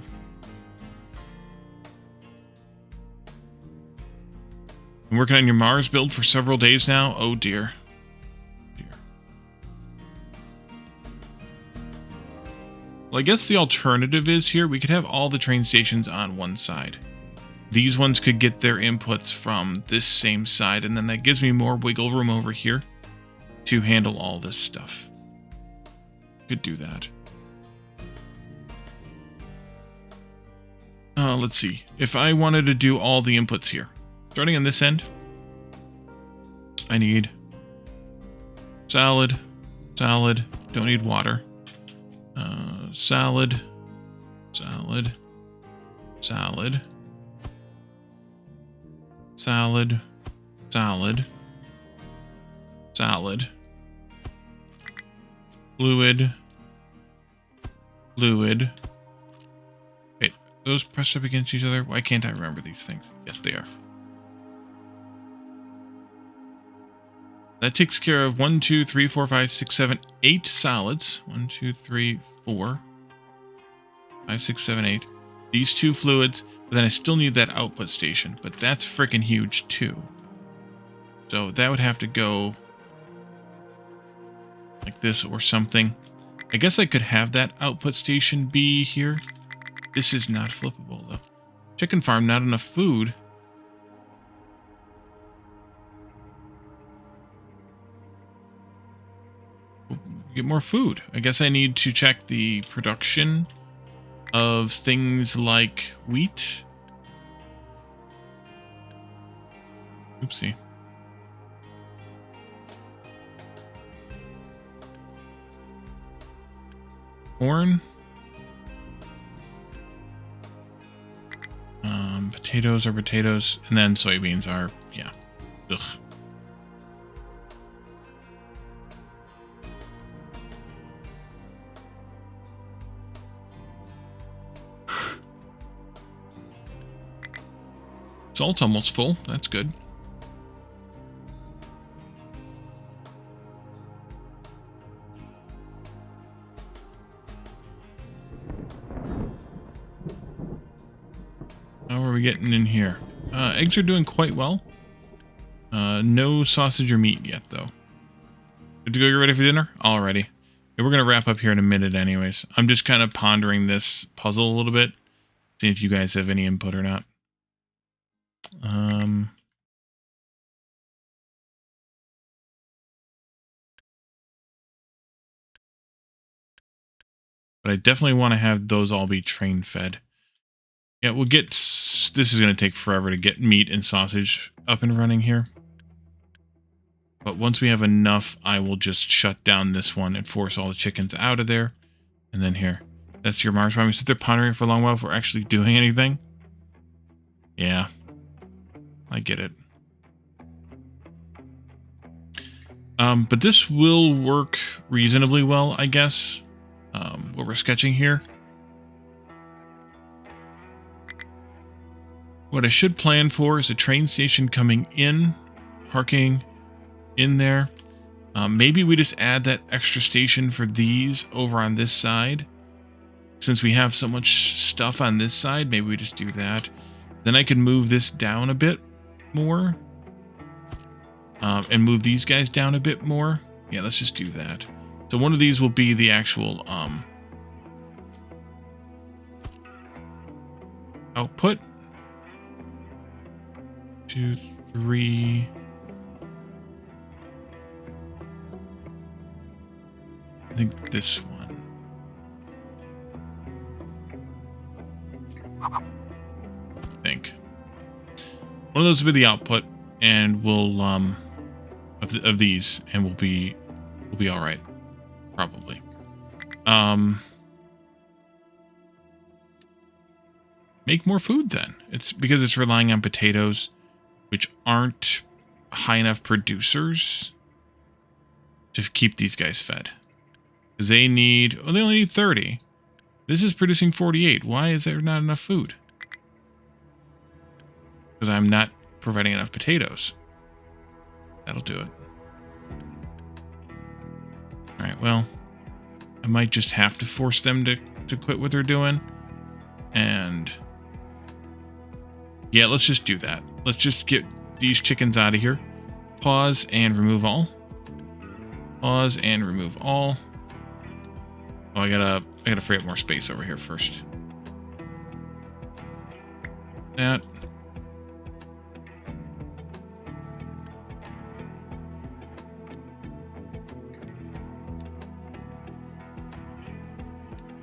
I'm working on your Mars build for several days now. Oh dear. Well, I guess the alternative is here, we could have all the train stations on one side. These ones could get their inputs from this same side, and then that gives me more wiggle room over here to handle all this stuff. Could do that. Let's see. If I wanted to do all the inputs here, starting on this end, I need salad, don't need water. Salad, salad, salad, salad, salad, salad, Fluid. Fluid. Wait, those pressed up against each other? Why can't I remember these things? Yes, they are. That takes care of 1, 2, 3, 4, 5, 6, 7, 8 solids. 1, 2, 3, 4, 5, 6, 7, 8. These 2 fluids, but then I still need that output station. But that's freaking huge too. So that would have to go like this or something. I guess I could have that output station be here. This is not flippable though. Chicken farm, not enough food. Get more food. I guess I need to check the production of things like wheat. Oopsie. Corn. Potatoes are potatoes, and then soybeans are, yeah. Ugh. Salt's almost full. That's good. How are we getting in here? Eggs are doing quite well. No sausage or meat yet, though. Good to go, you're ready for dinner? Alrighty. Yeah, we're going to wrap up here in a minute anyways. I'm just kind of pondering this puzzle a little bit. See if you guys have any input or not. But I definitely want to have those all be train fed. Yeah, we'll get... This is going to take forever to get meat and sausage up and running here. But once we have enough, I will just shut down this one and force all the chickens out of there. And then here. That's your Mars bomb. You sit there pondering for a long while before actually doing anything. Yeah. I get it. But this will work reasonably well, I guess. What we're sketching here. What I should plan for is a train station coming in, parking in there. Maybe we just add that extra station for these over on this side. Since we have so much stuff on this side, maybe we just do that. Then I can move this down a bit more. And move these guys down a bit more. Yeah, let's just do that. So one of these will be the actual output. 2, 3. I think this one. I think. One of those will be the output, and we'll of these, and we'll be all right, probably. Make more food then. It's because it's relying on potatoes, which aren't high enough producers to keep these guys fed. Because they need, they only need 30. This is producing 48. Why is there not enough food? Because I'm not providing enough potatoes. That'll do it. Alright, well, I might just have to force them to quit what they're doing. And yeah, let's just do that. Let's just get these chickens out of here. Pause and remove all. Pause and remove all. Oh, I gotta free up more space over here first. That.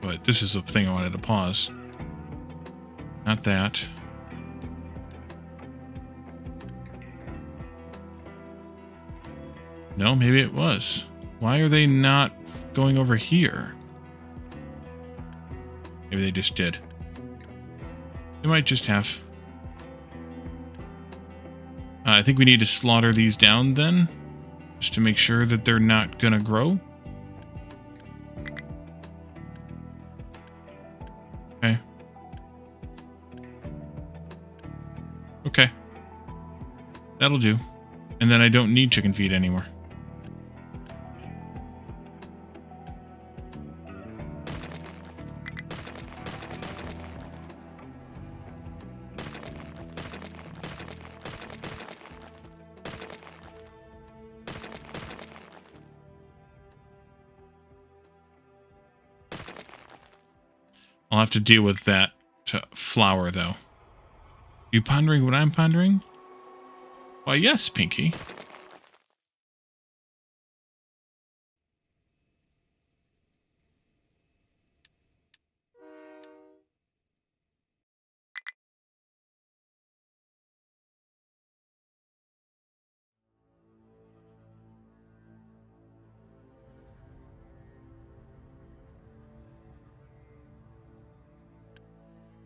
But this is the thing I wanted to pause. Not that. No, maybe it was. Why are they not going over here? Maybe they just did. They might just have. I think we need to slaughter these down then. Just to make sure that they're not gonna grow. Okay. Okay. That'll do. And then I don't need chicken feed anymore. I'll have to deal with that flour, though. You pondering what I'm pondering? Why, yes, Pinky.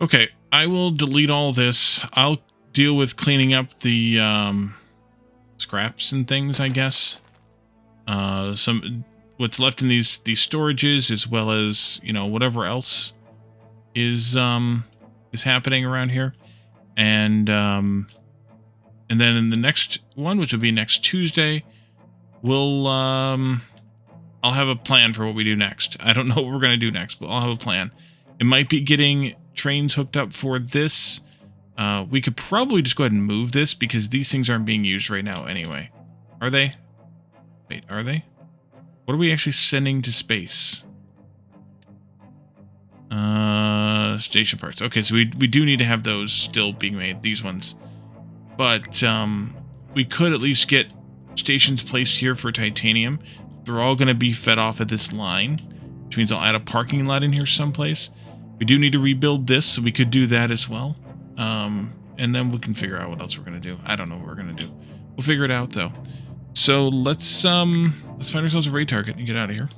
Okay, I will delete all this. I'll deal with cleaning up the scraps and things, I guess. Some what's left in these storages, as well as, you know, whatever else is happening around here. And then in the next one, which will be next Tuesday, we'll I'll have a plan for what we do next. I don't know what we're gonna do next, but I'll have a plan. It might be getting trains hooked up for this. We could probably just go ahead and move this because these things aren't being used right now anyway. Are they? Wait, are they? What are we actually sending to space? Station parts. Okay, so we do need to have those still being made, these ones. But we could at least get stations placed here for titanium. They're all going to be fed off of this line, which means I'll add a parking lot in here someplace. We do need to rebuild this, so we could do that as well. And then we can figure out what else we're going to do. I don't know what we're going to do. We'll figure it out, though. So let's find ourselves a raid target and get out of here.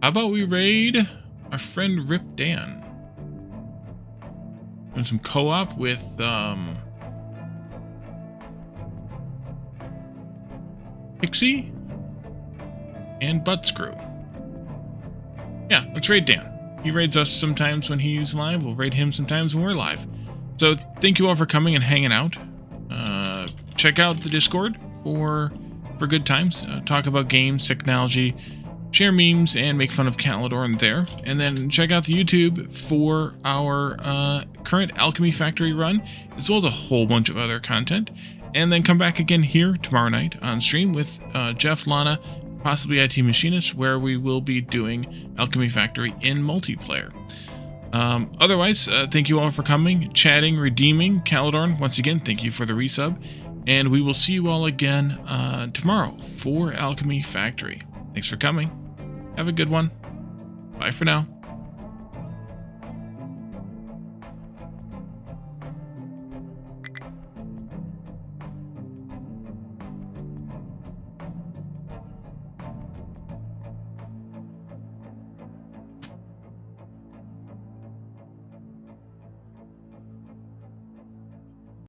How about we raid our friend Rip Dan? Doing some co-op with Pixie and Buttscrew. Yeah, let's raid Dan. He raids us sometimes when he's live. We'll raid him sometimes when we're live. So thank you all for coming and hanging out. Check out the Discord for good times. Talk about games, technology, share memes, and make fun of Calidorn there. And then check out the YouTube for our current Alchemy Factory run, as well as a whole bunch of other content. And then come back again here tomorrow night on stream with Jeff, Lana, possibly IT Machinist, where we will be doing Alchemy Factory in multiplayer. Otherwise, thank you all for coming, chatting, redeeming. Calidorn, once again, thank you for the resub. And we will see you all again tomorrow for Alchemy Factory. Thanks for coming. Have a good one. Bye for now.